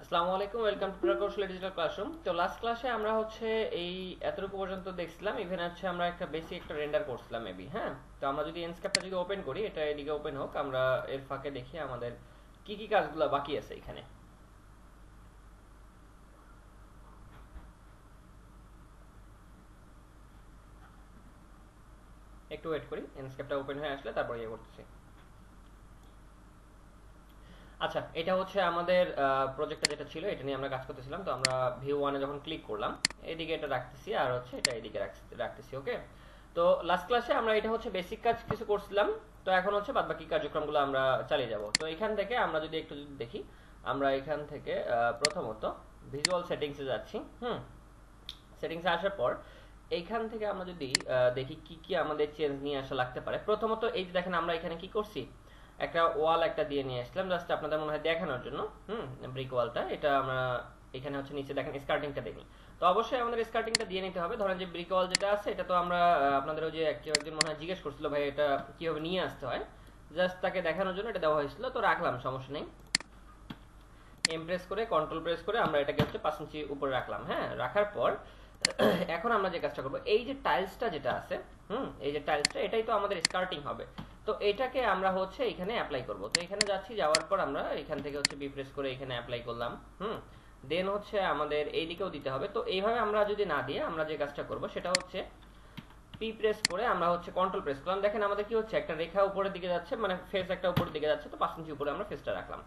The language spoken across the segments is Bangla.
আসসালামু আলাইকুম, ওয়েলকাম টু প্রকৌশলী ডিজিটাল ক্লাসরুম। তো লাস্ট ক্লাসে আমরা হচ্ছে এই এতটুকু পর্যন্ত দেখছিলাম। ইভেন হচ্ছে আমরা একটা বেসিক একটা রেন্ডার করছিলাম মেবি। হ্যাঁ, তো আমরা যদি এনস্কেপটা যদি ওপেন করি, এটা এদিকে ওপেন হোক, আমরা এর ফাঁকে দেখি আমাদের কি কি কাজগুলো বাকি আছে এখানে। একটু ওয়েট করি, এনস্কেপটা ওপেন হয়ে আসলে তারপর ইয়ে করতেছি। আচ্ছা, এটা হচ্ছে আমাদের প্রজেক্টটা যেটা ছিল, এটা নিয়ে আমরা কাজ করতেছিলাম। তো আমরা ভিউ ওয়ানে যখন ক্লিক করলাম, এদিকে এটা রাখতেছি, আর হচ্ছে এটা এদিকে রাখতেছি। ওকে, তো লাস্ট ক্লাসে আমরা এটা হচ্ছে বেসিক কাজ কিছু করছিলাম। তো এখন হচ্ছে বাদবাকি কার্যক্রমগুলো আমরা চালিয়ে যাব। তো এখান থেকে আমরা যদি একটু যদি দেখি, আমরা এখান থেকে প্রথমত ভিজুয়াল সেটিংসে যাচ্ছি। সেটিংসে আসার পর এইখান থেকে আমরা যদি দেখি কি কি আমাদের চেঞ্জ নিয়ে আসা লাগতে পারে। প্রথমত এই যে দেখেন, আমরা এখানে কি করছি, একটা ওয়াল একটা দিয়ে নিয়ে আসলাম জাস্ট আপনাদের মনে হয় দেখানোর জন্য। ব্রিক ওয়ালটা, এটা আমরা এখানে হচ্ছে নিচে দেখেন স্কার্টিংটা দেইনি। তো অবশ্যই আমাদের স্কার্টিংটা দিয়ে নিতে হবে। ধরেন যে ব্রিক ওয়াল যেটা আছে, এটা তো আমরা আপনাদের ওই যে একজন মনে হয় জিজ্ঞেস করছিল, ভাই এটা কিভাবে নিয়ে আসতে হয়, জাস্ট তাকে দেখানোর জন্য এটা দেওয়া হয়েছিল। তো রাখলাম, সমস্যা নেই। এম প্রেস করে কন্ট্রোল প্রেস করে আমরা এটাকে হচ্ছে 5 ইঞ্চি উপরে রাখলাম। হ্যাঁ, রাখার পর এখন আমরা যে কাজটা করব, এই যে টাইলসটা যেটা আছে, এই যে টাইলসটা, এটাই তো আমাদের স্কার্টিং হবে। তো এটাকে আমরা হচ্ছে এখানে অ্যাপ্লাই করব। তো এখানে যাচ্ছি, যাওয়ার পর আমরা এখান থেকে হচ্ছে বি প্রেস করে এখানে অ্যাপ্লাই করলাম। দেন হচ্ছে আমাদের এই দিকেও দিতে হবে। তো এইভাবে আমরা যদি না দিয়ে আমরা যে কাজটা করব সেটা হচ্ছে পি প্রেস করে আমরা হচ্ছে কন্ট্রোল প্রেস করলাম। দেখেন আমাদের কি হচ্ছে, একটা রেখা উপরের দিকে যাচ্ছে, মানে ফেস একটা উপরের দিকে যাচ্ছে। তো 5 ইঞ্চি উপরে আমরা ফেসটা রাখলাম।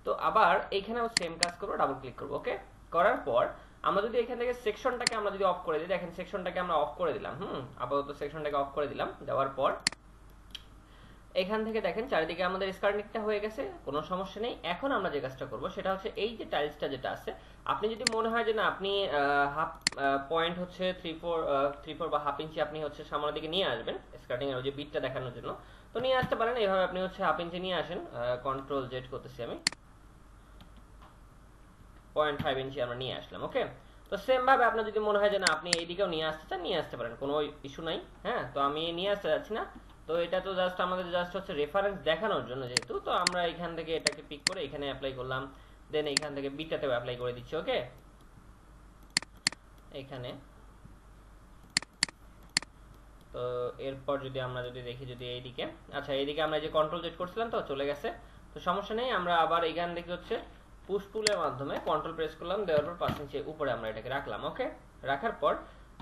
তো আবার এইখানেও সেম কাজ করবো, ডাবল ক্লিক করবো। ওকে, করার পর আমরা যদি এখান থেকে সেকশনটাকে আমরা যদি অফ করে দিই, দেখেন সেকশনটাকে আমরা অফ করে দিলাম। আপাতত সেকশনটাকে অফ করে দিলাম। দেওয়ার পর এখান থেকে দেখেন চারিদিকে আমাদের স্কার্টিংটা হয়ে গেছে, কোনো সমস্যা নেই। এখন আমরা যে কাজটা করব সেটা হচ্ছে এই যে টাইলসটা যেটা আছে, আপনি যদি মনে হয় যে না আপনি হাফ পয়েন্ট হচ্ছে 3/4 বা হাফ ইঞ্চি আপনি হচ্ছে সামনের দিকে নিয়ে আসবেন স্কার্টিং এর ওই যে বিটটা দেখানোর জন্য, তো নিয়ে আসতে পারেন। এইভাবে আপনি হচ্ছে হাফ ইঞ্চি নিয়ে আসেন। কন্ট্রোল জেড করতেছি আমি, 0.5 ইঞ্চি আমরা নিয়ে আসলাম। ওকে, তো সেম ভাবে আপনার যদি মনে হয় যে না আপনি এইদিকেও নিয়ে আসতে চান, নিয়ে আসতে পারেন, কোনো ইস্যু নাই। হ্যাঁ, তো আমি নিয়ে আসতে যাচ্ছি না। তো এটা তো জাস্ট আমাদের জাস্ট হচ্ছে রেফারেন্স দেখানোর জন্য যেহেতু, তো আমরা এখান থেকে এটাকে পিক করে এখানে অ্যাপ্লাই করলাম। দেন এইখান থেকে বিটটাতেও অ্যাপ্লাই করে দিচ্ছি। ওকে, এখানে তো এরপর যদি আমরা যদি দেখি, যদি এইদিকে, আচ্ছা এইদিকে আমরা যে কন্ট্রোল জেড করছিলাম তো চলে গেছে। তো সমস্যা নেই, আমরা আবার এখান থেকে হচ্ছে পুশ পুলের মাধ্যমে কন্ট্রোল প্রেস করলাম, দেওয়ার পর 5 ইঞ্চি উপরে আমরা এটাকে রাখলাম। ওকে, রাখার পর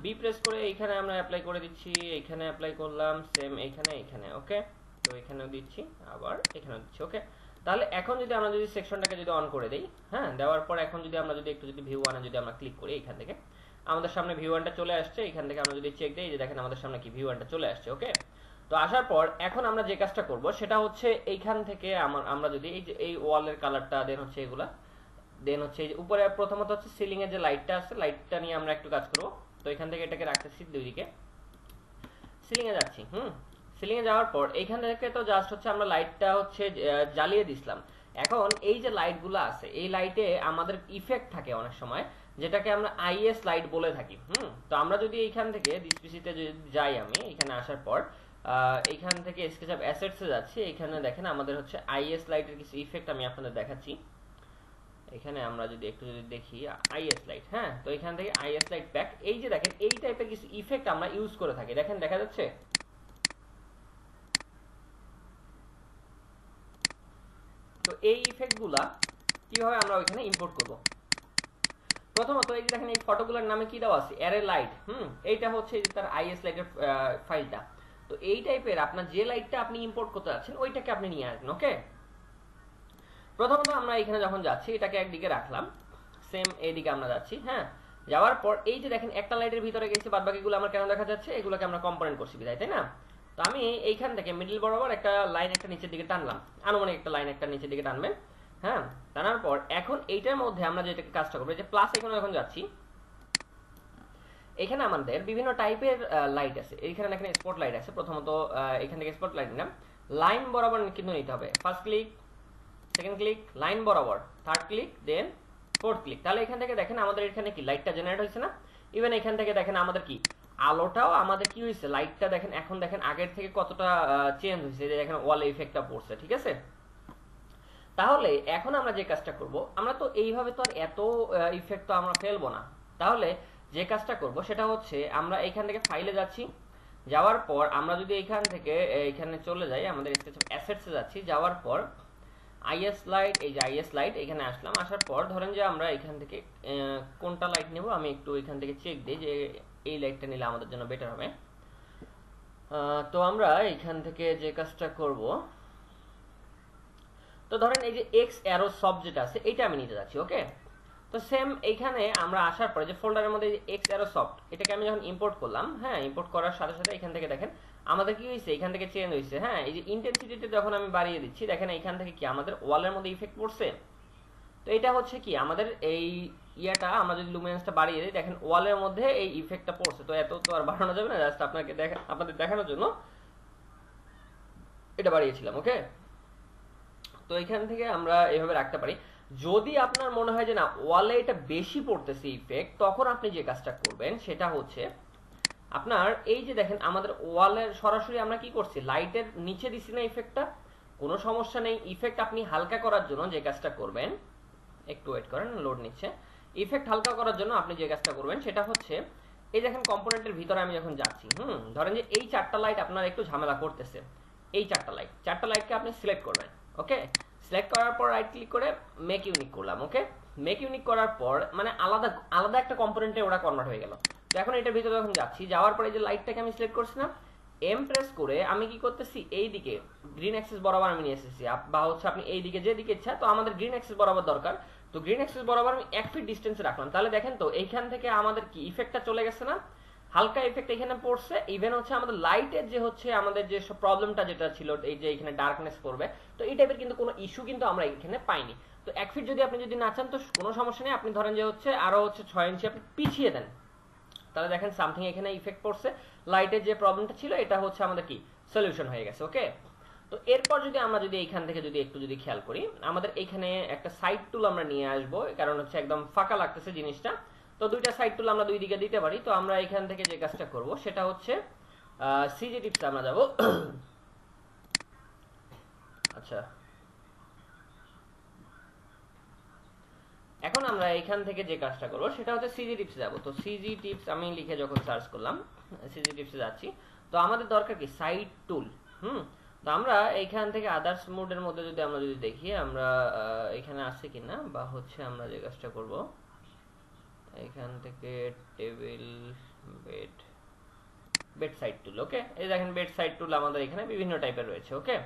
বি প্রেস করে এইখানে আমরা অ্যাপ্লাই করে দিচ্ছি, এইখানে অ্যাপ্লাই করলাম, সেম এইখানে এইখানে। ওকে, তো এখানেও দিচ্ছি, আবার এখানেও দিচ্ছি। ওকে, তাহলে এখন যদি আমরা যদি সেকশনটাকে যদি অন করে দেই, হ্যাঁ, দেওয়ার পর এখন যদি আমরা যদি একটু যদি ভিউ ওয়ানে যদি আমরা ক্লিক করি, এখান থেকে আমাদের সামনে ভিউ ওয়ানটা চলে আসছে। এখান থেকে আমরা যদি চেক দিই, যে দেখেন আমাদের সামনে কি ভিউ ওয়ানটা চলে আসছে। ওকে, তো আসার পর এখন আমরা যে কাজটা করব সেটা হচ্ছে এইখান থেকে আমরা যদি এই যে এই ওয়ালের কালারটা, দেন হচ্ছে এগুলা, দেন হচ্ছে এই যে উপরে প্রথমত হচ্ছে সিলিং এর যে লাইটটা আছে, লাইটটা নিয়ে আমরা একটু কাজ করব। তো এখান থেকে এটাকে রাখতেছি দুই দিকে, সিলিং এ যাচ্ছি। সিলিং এ যাওয়ার পর এইখান থেকে তো জাস্ট হচ্ছে আমরা লাইটটা হচ্ছে জ্বালিয়ে দিছিলাম। এখন এই যে লাইটগুলো আছে, এই লাইটে আমাদের ইফেক্ট থাকে অনেক সময়, যেটাকে আমরা আইএস লাইট বলে থাকি। তো আমরা যদি এইখান থেকে ডিসপিসিতে যাই, আমি এখানে আসার পর এইখান থেকে স্কেচআপ অ্যাসেটসে যাচ্ছি, এখানে দেখেন আমাদের হচ্ছে আইএস লাইটের কিছু ইফেক্ট আমি আপনাদের দেখাচ্ছি। এখানে আমরা যদি একটু যদি দেখি আইএস লাইট, হ্যাঁ, তো এখান থেকে আইএস লাইট প্যাক, এই যে দেখেন এই টাইপের কিছু ইফেক্ট আমরা ইউজ করে থাকি। দেখেন দেখা যাচ্ছে। তো এই ইফেক্টগুলা কিভাবে আমরা ওইখানে ইম্পোর্ট করব, প্রথমত এই যে দেখেন এই ফটোগুলোর নামে কি দেওয়া আছে, অ্যারে লাইট। এইটা হচ্ছে তার আইএস লাইটের ফাইলটা। তো এই টাইপের আপনার যে লাইটটা আপনি ইম্পোর্ট করতে যাচ্ছেন ওইটাকে আপনি নিয়ে আসবেন। ওকে, প্রথমত আমরা এখানে যখন যাচ্ছি এটাকে একদিকে রাখলাম, সেম এইদিকে আমরা যাচ্ছি। হ্যাঁ, যাওয়ার পর এই যে দেখেন একটা লাইটের ভিতরে গেছি, বাদ বাকিগুলো আমার কেন দেখা যাচ্ছে, এগুলোকে আমরা কম্পোনেন্ট করছি বিদায়, তাই না? তো আমি এইখান থেকে মিডল বরাবর একটা লাইন একটা নিচের দিকে টানলাম, আনুমানিক একটা লাইন একটা নিচের দিকে টানবেন। হ্যাঁ, টানার পর এখন এইটার মধ্যে আমরা যেটাকে কাজটা করবো, যে প্লাস এখানে যখন যাচ্ছি, এখানে আমাদের বিভিন্ন টাইপের লাইট আছে। এইখানে দেখেন স্পট লাইট আছে। প্রথমত এখান থেকে স্পট লাইট নিলাম, লাইন বরাবর কিন্তু নিতে হবে। First click, second click, line বরাবর, থার্ড ক্লিক, দেন ফোর্থ ক্লিক। তাহলে এখান থেকে দেখেন আমাদের এখানে কি লাইটটা জেনারেট হয়েছে না? ইভেন এখান থেকে দেখেন আমাদের কি আলোটাও আমাদের কি হয়েছে, লাইটটা দেখেন এখন দেখেন আগের থেকে কতটা চেঞ্জ হয়েছে, যে দেখেন ওয়াল ইফেক্টটা পড়ছে। ঠিক আছে, তাহলে এখন আমরা যে কাজটা করব, আমরা তো এইভাবে তো আর এত ইফেক্ট তো আমরা ফেলবো না। তাহলে যে কাজটা করব সেটা হচ্ছে আমরা এইখান থেকে ফাইলে যাচ্ছি, যাওয়ার পর আমরা যদি এইখান থেকে এইখানে চলে যাই, আমাদের স্কেচ অফ অ্যাসেটসে যাচ্ছি, যাওয়ার পর আইএস লাইট, এই যে আইএস লাইট এখানে আসলাম, আসার পর ধরেন যে আমরা এখান থেকে কোনটা লাইট নেব, আমি একটু এখান থেকে চেক দিই যে এই লাইটটা নিলে আমাদের জন্য বেটার হবে। তো আমরা এখান থেকে যে কাজটা করব, তো ধরেন এই যে এক্স অ্যারো সব যেটা আছে এটা আমি নিতে যাচ্ছি। ওকে, তো সেম এইখানে আমরা আসার পরে যে ফোল্ডারের মধ্যে এক্স অ্যারো সফট, এটাকে আমি যখন ইম্পোর্ট করলাম, হ্যাঁ ইম্পোর্ট করার সাথে সাথে এখান থেকে দেখেন আমাদের কি হয়েছে, এখান থেকে চেঞ্জ হয়েছে। হ্যাঁ, এই যে ইন্টেন্সিটিটা যখন আমি বাড়িয়ে দিচ্ছি, দেখেন এইখান থেকে কি আমাদের ওয়ালের মধ্যে ইফেক্ট পড়ছে। তো এটা হচ্ছে কি আমাদের এই ইয়াটা, আমরা যদি লুমিনেন্সটা বাড়িয়ে দিই, দেখেন ওয়ালের মধ্যে এই ইফেক্টটা পড়ছে। তো এত তো আর বাড়ানো যাবে না, জাস্ট আপনাদের দেখানোর জন্য এটা বাড়িয়েছিলাম। ওকে, তো এখান থেকে আমরা এভাবে রাখতে পারি। যদি আপনার মনে হয় যে না ওয়ালে এটা বেশি পড়তেছে ইফেক্ট, তখন আপনি যে কাজটা করবেন সেটা হচ্ছে আপনার এই যে দেখেন আমাদের ওয়ালের সরাসরি আমরা কি করছি, লাইটের নিচে দিছি না ইফেক্টটা, কোনো সমস্যা নেই। ইফেক্ট আপনি হালকা করার জন্য যে কাজটা করবেন, একটু ওয়েট করেন, লোড নিচ্ছে। ইফেক্ট হালকা করার জন্য আপনি যে কাজটা করবেন সেটা হচ্ছে এই দেখেন কম্পোনেন্টের ভিতরে আমি যখন যাচ্ছি, ধরেন যে এই চারটা লাইট আপনার একটু ঝামেলা করতেছে, এই চারটা লাইটকে আপনি সিলেক্ট করবেন। ওকে, সিলেক্ট করার পর রাইট ক্লিক করে মেক ইউনিক করলাম। ওকে, মেক ইউনিক করার পর মানে আলাদা আলাদা একটা কম্পোনেন্টে ওটা কনভার্ট হয়ে গেল। তো এখন এটার ভিতরে যখন যাচ্ছি, যাওয়ার পরে যে লাইটটাকে আমি সিলেক্ট করছি না, এম প্রেস করে আমি কি করতেছি, এই দিকে গ্রিন অ্যাক্সিস বরাবর আমি নিয়ে এসেছি, বা হচ্ছে আপনি এই দিকে যেদিকে ইচ্ছা, তো আমাদের গ্রিন অ্যাক্সিস বরাবর দরকার, তো গ্রিন অ্যাক্সিস বরাবর আমি 1 ফিট ডিস্টেন্সে রাখলাম। তাহলে দেখেন তো এইখান থেকে আমাদের কি ইফেক্টটা চলে গেছে না, হালকা ইফেক্ট এখানে পড়ছে। ইভেন হচ্ছে আমাদের লাইটের যে হচ্ছে আমাদের যে প্রবলেমটা যেটা ছিল, এই যে এখানে ডার্কনেস পড়বে, তো এই টাইপের কিন্তু কোনো ইস্যু কিন্তু আমরা এখানে পাইনি। তো 1 ফিট যদি আপনি না চান তো কোনো সমস্যা নেই, আপনি ধরেন যে হচ্ছে আরো হচ্ছে 6 ইঞ্চি আপনি পিছিয়ে দেন, তাহলে দেখেন সামথিং এখানে ইফেক্ট পড়ছে, লাইটের যে প্রবলেমটা ছিল এটা হচ্ছে আমাদের কি সলিউশন হয়ে গেছে। ওকে, তো এরপর যদি আমরা এইখান থেকে একটু খেয়াল করি, আমাদের এখানে একটা সাইড টুল আমরা নিয়ে আসবো, কারণ হচ্ছে একদম ফাঁকা লাগতেছে জিনিসটা। তো দুইটা সাইড টুল আমরা দুই দিকে দিতে পারি। তো আমরা এখান থেকে যে কাজটা করব সেটা হচ্ছে সিজি টিপসে আমরা যাব। আচ্ছা, এখন আমরা এখান থেকে যে কাজটা করব সেটা হচ্ছে সিজি টিপসে যাব। তো সিজি টিপস আমি লিখে যখন সার্চ করলাম, সিজি টিপসে যাচ্ছি, তো আমাদের দরকার কি সাইড টুল। তো আমরা এইখান থেকে আদার্স মোডের মধ্যে আমরা দেখি আমরা এখানে আছে কিনা, বা হচ্ছে আমরা যে কাজটা করব এখান থেকে টেবিল বেড সাইড টুল। ওকে, এই দেখেন বেড সাইড টুল আমাদের এখানে বিভিন্ন টাইপের রয়েছে। ওকে,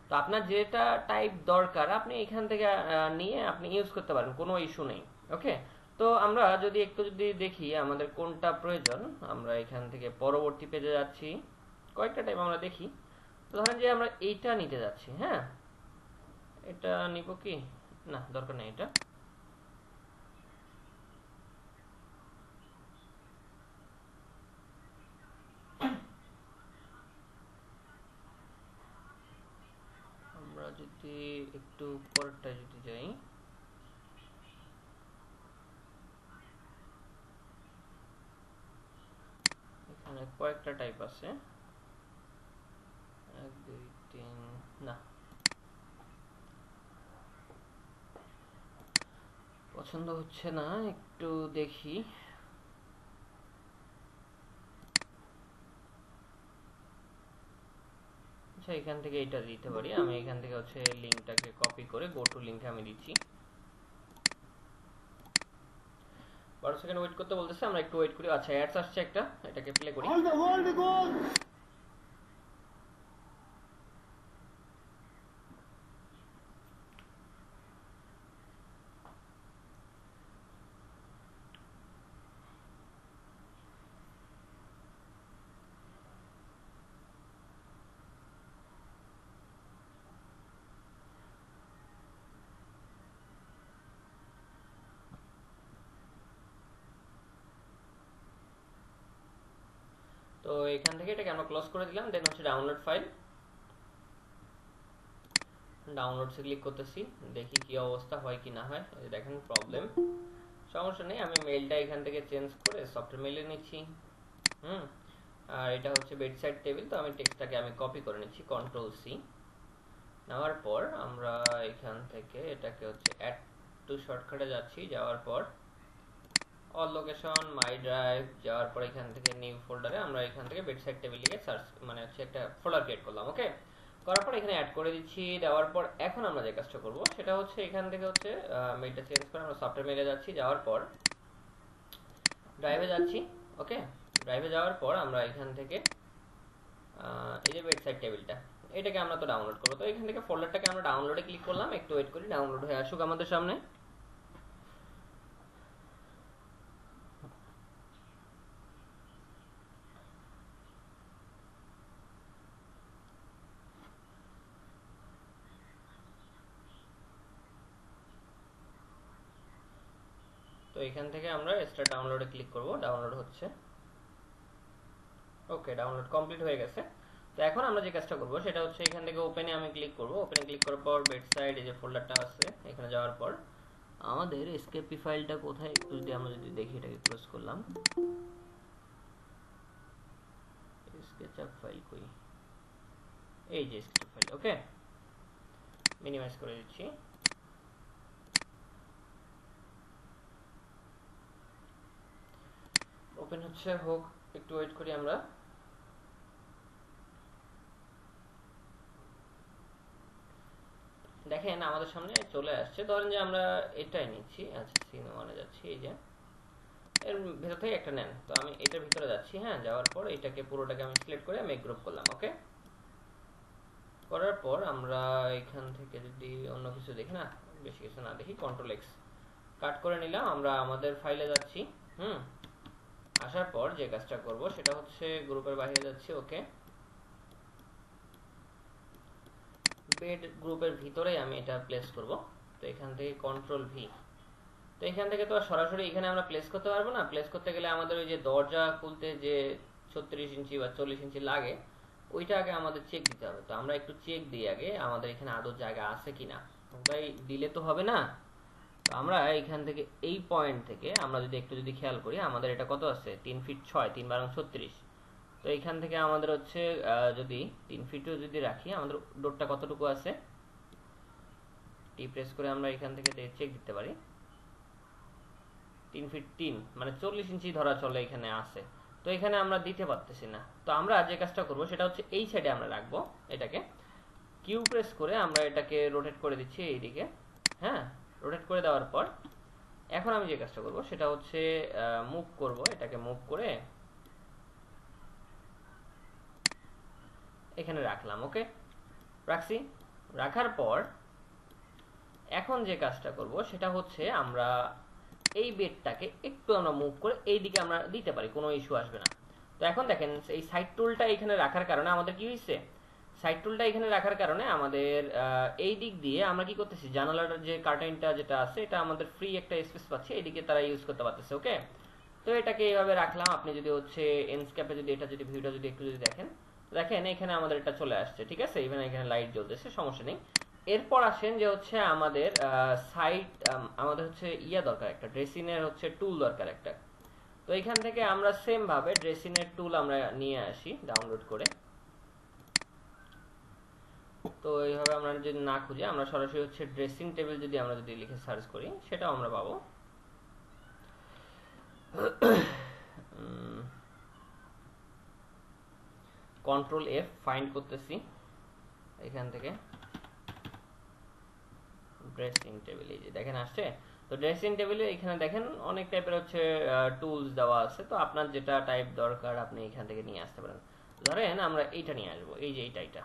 তো আপনার যেটা টাইপ দরকার আপনি এখান থেকে নিয়ে আপনি ইউজ করতে পারেন, কোনো ইস্যু নেই। ওকে, তো আমরা একটু দেখি আমাদের কোনটা প্রয়োজন, আমরা এখান থেকে পরবর্তী পেজে যাচ্ছি, কয়েকটা টাইপ আমরা দেখি। তো ধরেন যে আমরা এইটা নিতে যাচ্ছি, হ্যাঁ এটা নিব কি না, দরকার নেই এটা। আমরা যদি একটু পরেরটা যাই, এখানে কয়েকটা টাইপ আছে, 1 2 3, না পছন্দ হচ্ছে না, একটু দেখি। আচ্ছা, এখান থেকে এটা দিতে পারি আমি, এখান থেকে হচ্ছে লিংকটাকে কপি করে গো টু লিংকে আমি দিচ্ছি। 12 সেকেন্ড ওয়েট করতে বলতেছে, আমরা একটু ওয়েট করি। আচ্ছা, অ্যাডস আসছে একটা, এটাকে প্লে করি। তো এখান থেকে এটাকে আমরা ক্লোজ করে দিলাম, দেন হচ্ছে ডাউনলোড ফাইল, ডাউনলোডসে ক্লিক করতেছি, দেখি কি অবস্থা হয় কি না হয়। এই দেখেন প্রবলেম, সমস্যা নেই, আমি মেইলটা এখান থেকে চেঞ্জ করে সফটওয়্যার মেইলে নিচ্ছি। আর এটা হচ্ছে বেডসাইড টেবিল, তো আমি টেক্সটটাকে আমি কপি করে নিচ্ছি, কন্ট্রোল সি, নেওয়ার পর আমরা এখান থেকে এটাকে হচ্ছে অ্যাড টু শর্টকাটে যাচ্ছি, যাওয়ার পর অল লোকেশন মাই ড্রাইভ, যাওয়ার পর এখান থেকে নিউ ফোল্ডারে আমরা এখান থেকে বেডসাইড টেবিল লিখে সার্চ মানে হচ্ছে একটা ফোল্ডার ক্রিয়েট করলাম। ওকে, করার পর এখানে অ্যাড করে দিচ্ছি। দেওয়ার পর এখন আমরা যে কাজটা করব সেটা হচ্ছে এখান থেকে হচ্ছে মেইলটা চেঞ্জ করে আমরা সফটওয়্যার মেইলে যাচ্ছি, যাওয়ার পর ড্রাইভে যাচ্ছি। ওকে, ড্রাইভে যাওয়ার পর আমরা এখান থেকে এই যে ওয়েবসাইট টেবিলটা এটাকে আমরা তো ডাউনলোড করবো, তো এখান থেকে ফোল্ডারটাকে আমরা ডাউনলোডে ক্লিক করলাম, একটু ওয়েট করি ডাউনলোড হয়ে আসুক আমাদের সামনে। তো এখান থেকে আমরা স্টার্ট ডাউনলোডে ক্লিক করব, ডাউনলোড হচ্ছে। ওকে, ডাউনলোড কমপ্লিট হয়ে গেছে। তো এখন আমরা যে কাজটা করব সেটা হচ্ছে এখান থেকে ওপেনে আমি ক্লিক করব, ওপেনে ক্লিক করার পর বেডসাইড এই যে ফোল্ডারটা আছে এখানে যাওয়ার পর আমাদের এসকেপি ফাইলটা কোথায় একটু যদি আমরা যদি দেখি, এটাকে ক্লোজ করলাম, স্কেচআপ ফাইল কই, এই যে স্কেচআপ ফাইল। ওকে, মিনিমাইজ করে দিচ্ছি। ওপেন হচ্ছে, হোক একটু ওয়েট করি আমরা। দেখেন আমাদের সামনে চলে আসছে, ধরেন যে আমরা এটাই নিচ্ছি। আচ্ছা, সিন ওয়ানে যাচ্ছি, এই যে এর ভিতর থেকে একটা নেন, তো আমি এটার ভিতরে যাচ্ছি। হ্যাঁ, যাওয়ার পর এটাকে পুরোটাকে আমি সিলেক্ট করে আমি গ্রুপ করলাম। ওকে, করার পর আমরা এখান থেকে যদি অন্য কিছু দেখি, না বেশি কিছু না দেখি, কন্ট্রোল এক্স কাট করে নিলাম। আমরা আমাদের ফাইলে যাচ্ছি। আসার পর যে কাজটা করব সেটা হচ্ছে গ্রুপের বাইরে যাচ্ছি। ওকে, বেড গ্রুপের ভিতরেই আমি এটা প্লেস করব। তো এখান থেকে কন্ট্রোল ভি। তো এখান থেকে তো আর সরাসরি এখানে আমরা প্লেস করতে পারবো না, প্লেস করতে গেলে আমাদের ওই যে দরজা খুলতে যে 36 ইঞ্চি বা 40 ইঞ্চি লাগে ওইটা আগে আমাদের চেক দিতে হবে। তো আমরা একটু চেক দিই আগে আমাদের এখানে আদৌ জায়গা আছে কিনা, ভাই দিলে তো হবে না। তো আমরা এখান থেকে এই পয়েন্ট থেকে আমরা যদি একটু যদি খেয়াল করি আমাদের এটা কত আছে, 3 ফিট 6, 3 12 36। তো এখান থেকে আমাদের হচ্ছে যদি 3 ফিটও যদি রাখি আমাদের ডোরটা কতটুকু আছে, টি প্রেস করে আমরা এখান থেকে চেক দিতে পারি। 3 ফিট 3 মানে 40 ইঞ্চি ধরা চলে এখানে আছে। তো এখানে আমরা দিতে পারতেছি না। তো আমরা যে কাজটা করব সেটা হচ্ছে এই সাইডে আমরা রাখবো এটাকে, কিউ প্রেস করে আমরা এটাকে রোটেট করে দিচ্ছি এইদিকে। হ্যাঁ, রোটেট করে দেওয়ার পর এখন আমি যে কাজটা করব সেটা হচ্ছে মুভ করব, এটাকে মুভ করে এখানে রাখলাম। ওকে, রাখছি। রাখার পর এখন যে কাজটা করব সেটা হচ্ছে আমরা এই বেডটাকে একটু আমরা মুভ করে এই দিকে আমরা দিতে পারি, কোনো ইস্যু আসবে না। তো এখন দেখেন এই সাইড টুলটা এখানে রাখার কারণে আমাদের কি হয়েছে, সাইড টুলটা এখানে রাখার কারণে আমাদের এই দিক দিয়ে আমরা কি করতেছি, জানালার যে কার্টেনটা যেটা আছে এটা আমাদের ফ্রি একটা স্পেস পাচ্ছে, এদিকে তারা ইউজ করতে পারতেছে। ওকে, তো এটাকে এইভাবে রাখলাম। আপনি যদি হচ্ছে এনস্কেপে যদি এটা যদি ভিউটা যদি একটু যদি দেখেন, দেখেন এখানে আমাদের এটা চলে আসছে। ঠিক আছে, ইভেন এখানে লাইট জ্বলতেছে, সমস্যা নেই। এরপর আসেন যে হচ্ছে আমাদের সাইড আমাদের হচ্ছে ইয়া দরকার, একটা ড্রেসিং এর হচ্ছে টুল দরকার একটা। তো এখান থেকে আমরা সেম ভাবে ড্রেসিং এর টুল আমরা নিয়ে আসি ডাউনলোড করে। তো এইভাবে আমরা যদি না খুঁজে আমরা সরাসরি হচ্ছে ড্রেসিং টেবিল যদি আমরা যদি লিখে সার্চ করি সেটাও আমরা পাবো। কন্ট্রোল এফ ফাইন্ড করতেছি এখান থেকে ড্রেসিং টেবিল, এই যে দেখেন আসছে। তো ড্রেসিং টেবিলে এখানে দেখেন অনেক টাইপের হচ্ছে টুলস দেওয়া আছে, তো আপনার যেটা টাইপ দরকার আপনি এখান থেকে নিয়ে আসতে পারেন। ধরেন আমরা এইটা নিয়ে আসবো, এই যে এইটা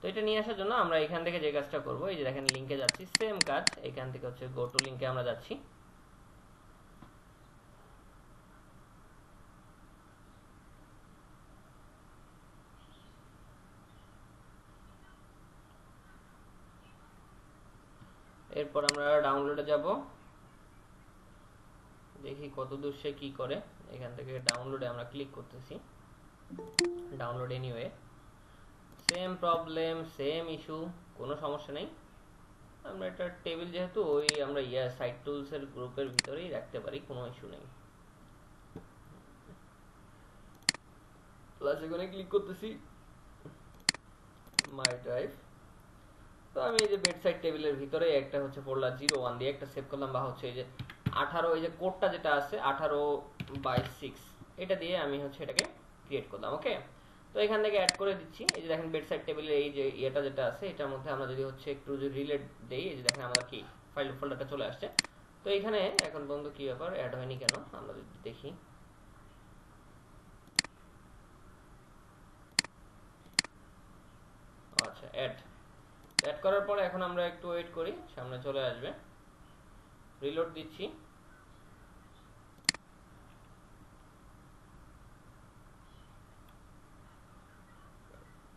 তো এটা নিয়ে আসার জন্য আমরা এখান থেকে যে কাজটা করব, এই যে দেখেন লিংকে যাচ্ছি, সেম কাজ এখান থেকে হচ্ছে গো টু লিংকে আমরা যাচ্ছি। এরপর আমরা ডাউনলোডে যাব, দেখি কতদূর সে কি করে। এখান থেকে ডাউনলোডে আমরা ক্লিক করতেছি, download anyway. Same problem same issue, কোনো সমস্যা নেই। আমরা এটা টেবিল যেহেতু ওই আমরা সাইট টুলস এর গ্রুপের ভিতরেই রাখতে পারি, কোনো ইস্যু নেই। প্লাস এখানে ক্লিক করতেছি মাই ড্রাইভ, তো আমি এই যে বেডসাইড টেবিলের ভিতরে একটা হচ্ছে ফোল্ডার 01 দিয়ে একটা সেভ করলাম, বা হচ্ছে এই যে 18, এই যে কোডটা যেটা আছে 18/6 এটা দিয়ে আমি হচ্ছে এটাকে ক্রিয়েট করলাম। ওকে, তো এখান থেকে অ্যাড করে দিচ্ছি। এই যে দেখেন বেডসাইড টেবিলের এই যে এটা যেটা আছে এটার মধ্যে আমরা যদি হচ্ছে একটু যদি রিলেট দেই, এই যে দেখেন আমাদের কি ফাইল ফোল্ডারটা চলে আসছে। তো এখানে এখন পর্যন্ত কি ব্যাপার অ্যাড হয়নি কেন, আমরা যদি দেখি। আচ্ছা, অ্যাড করার পরে এখন আমরা একটু ওয়েট করি, সামনে চলে আসবে। রিলোড দিচ্ছি।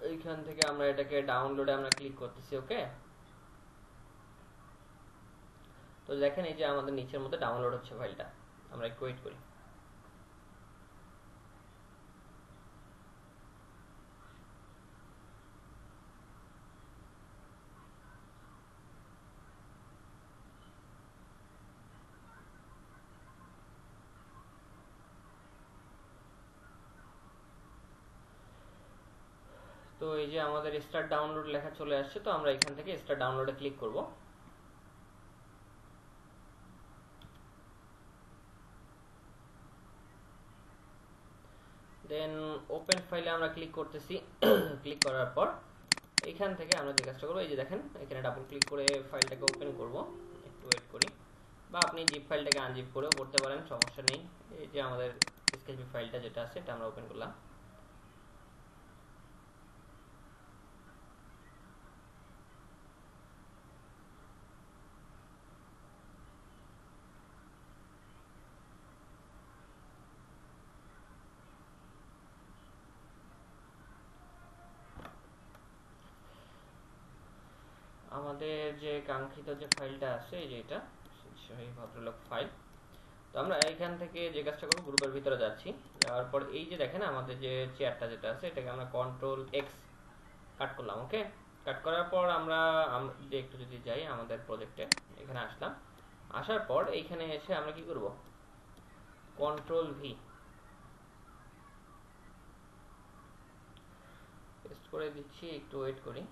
এইখান থেকে আমরা এটাকে ডাউনলোডে আমরা ক্লিক করতেছি। ওকে, তো দেখেন এই যে আমাদের নিচের মধ্যে ডাউনলোড হচ্ছে ফাইলটা। আমরা একটু ওয়েট করি। তো এই যে আমাদের স্টার্ট ডাউনলোড লেখা চলে আসছে, তো আমরা এখান থেকে স্টার্ট ডাউনলোডে ক্লিক করব। দেন ওপেন ফাইলে আমরা ক্লিক করতেছি। ক্লিক করার পর এখান থেকে আমরা যে কাজটা করবো, এই যে দেখেন এখানে ডাবল ক্লিক করে ফাইলটাকে ওপেন করব। একটু ওয়েট করি, বা আপনি জিপ ফাইলটাকে আনজিপ করেও করতে পারেন, সমস্যা নেই। এই যে আমাদের স্কেচবি ফাইলটা যেটা আছে এটা আমরা ওপেন করলাম। আমাদের যে কাঙ্ক্ষিত যে ফাইলটা আছে এই যে এটা সেই ভদ্রলোক ফাইল। তো আমরা এখান থেকে যে কাজটা করব, গ্রুপের ভিতরে যাচ্ছি। যাওয়ার পর এই যে দেখেন আমাদের যে চেয়ারটা যেটা আছে এটাকে আমরা Ctrl+X কাট করলাম। ওকে, কাট করার পর আমরা যে একটু যদি যাই আমাদের প্রজেক্টে, এখানে আসলাম। আসার পর এইখানে এসে আমরা কি করব, Ctrl+V পেস্ট করে দিচ্ছি। একটু ওয়েট করি।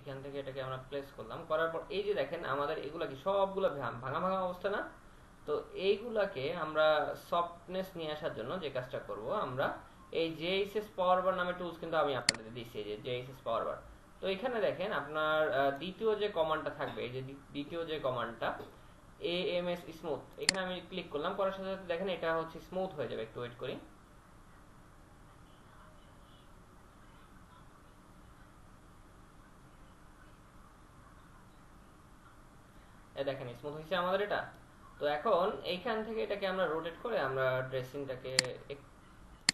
এখান থেকে এটাকে আমরা প্লেস করলাম। করার পর এই যে দেখেন আমাদের এগুলা কি সবগুলো ভাঙা ভাঙা অবস্থা না? তো এইগুলাকে আমরা সফটনেস নিয়ে আসার জন্য যে কাজটা করব, আমরা এই জেএসএস পাওয়ার বার নামে টুলস কিন্তু আমি আপনাদের দিয়েছি, এই যে জেএসএস পাওয়ার বার। তো এখানে দেখেন আপনার দ্বিতীয় যে কমান্ডটা থাকবে, এই যে দ্বিতীয় যে কমান্ডটা AMS স্মুথ, এখানে আমি ক্লিক করলাম। করার সাথে সাথে দেখেন এটা হচ্ছে স্মুথ হয়ে যাবে। একটু ওয়েট করি। দেখেন স্মুথ হয়েছে আমাদের এটা। তো এখন এইখান থেকে এটাকে আমরা রোটেট করে আমরা ড্রেসিংটাকে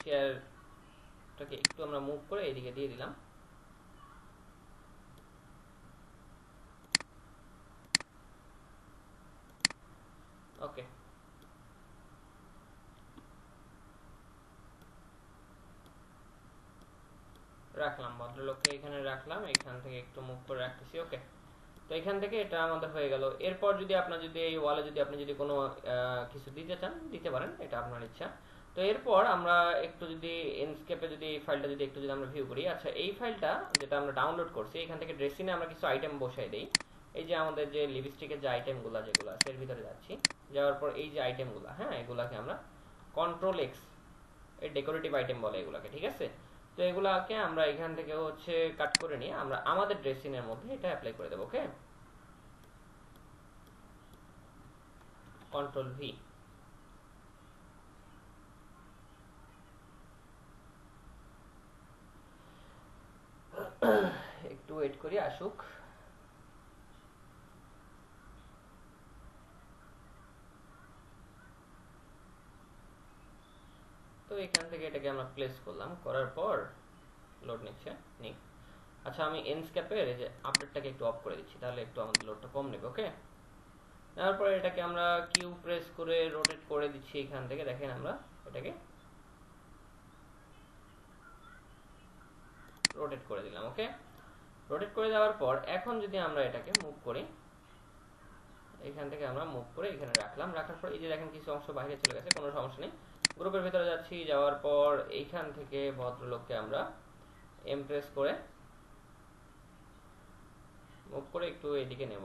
চেয়ারটাকে একটু আমরা মুভ করে এইদিকে দিয়ে দিলাম। ওকে, রাখলাম ভদ্রলোককে এখানে রাখলাম। এখান থেকে একটু মুভ করে রাখতেছি। ওকে, তো এখান থেকে এটা আমাদের হয়ে গেল। এরপর যদি আপনার যদি এই ওয়ালে যদি আপনি যদি কোনো কিছু দিতে চান দিতে পারেন, এটা আপনার ইচ্ছা। তো এরপর আমরা একটু যদি এনস্কেপে যদি এই ফাইলটা যদি একটু যদি আমরা ভিউ করি। আচ্ছা, এই ফাইলটা যেটা আমরা ডাউনলোড করছি এখান থেকে ড্রেসিংয়ে আমরা কিছু আইটেম বসাই দেই। এই যে আমাদের যে লিপস্টিকের যে আইটেমগুলো যেগুলো আছে এর ভিতরে যাচ্ছি। যাওয়ার পর এই যে আইটেমগুলো, হ্যাঁ, এগুলাকে আমরা Ctrl+X, এই ডেকোরেটিভ আইটেম বলে এগুলাকে, ঠিক আছে? তো এগুলাকে আমরা এখান থেকে হচ্ছে কাট করে নিয়ে আমরা আমাদের ড্রেসিং এর মধ্যে এটা অ্যাপ্লাই করে দেব। ওকে, Ctrl+V। একটু ওয়েট করি, আসুক। তো এখান থেকে এটাকে আমরা প্লেস করলাম। করার পর লোড নিচ্ছে। আচ্ছা, আমি এনস্কেপের এই যে আপডেটটাকে একটু অফ করে দিচ্ছি, তাহলে একটু আমাদের লোডটা কম নেবে। ওকে, তারপরে এটাকে আমরা কিউ প্রেস করে রোটেট করে দিচ্ছি। এখান থেকে দেখেন আমরা এটাকে রোটেট করে দিলাম। ওকে, রোটেট করে দেওয়ার পর এখন যদি আমরা এটাকে মুভ করি, এখান থেকে আমরা মুভ করে এখানে রাখলাম। রাখার পর এই যে দেখেন কিছু অংশ বাইরে চলে গেছে, কোনো সমস্যা নেই। গ্রুপের ভিতরে যাচ্ছি, যাওয়ার পর এইখান থেকে ভদ্রলোককে আমরা এমপ্রেস করে মুভ করে একটু এদিকে নেব।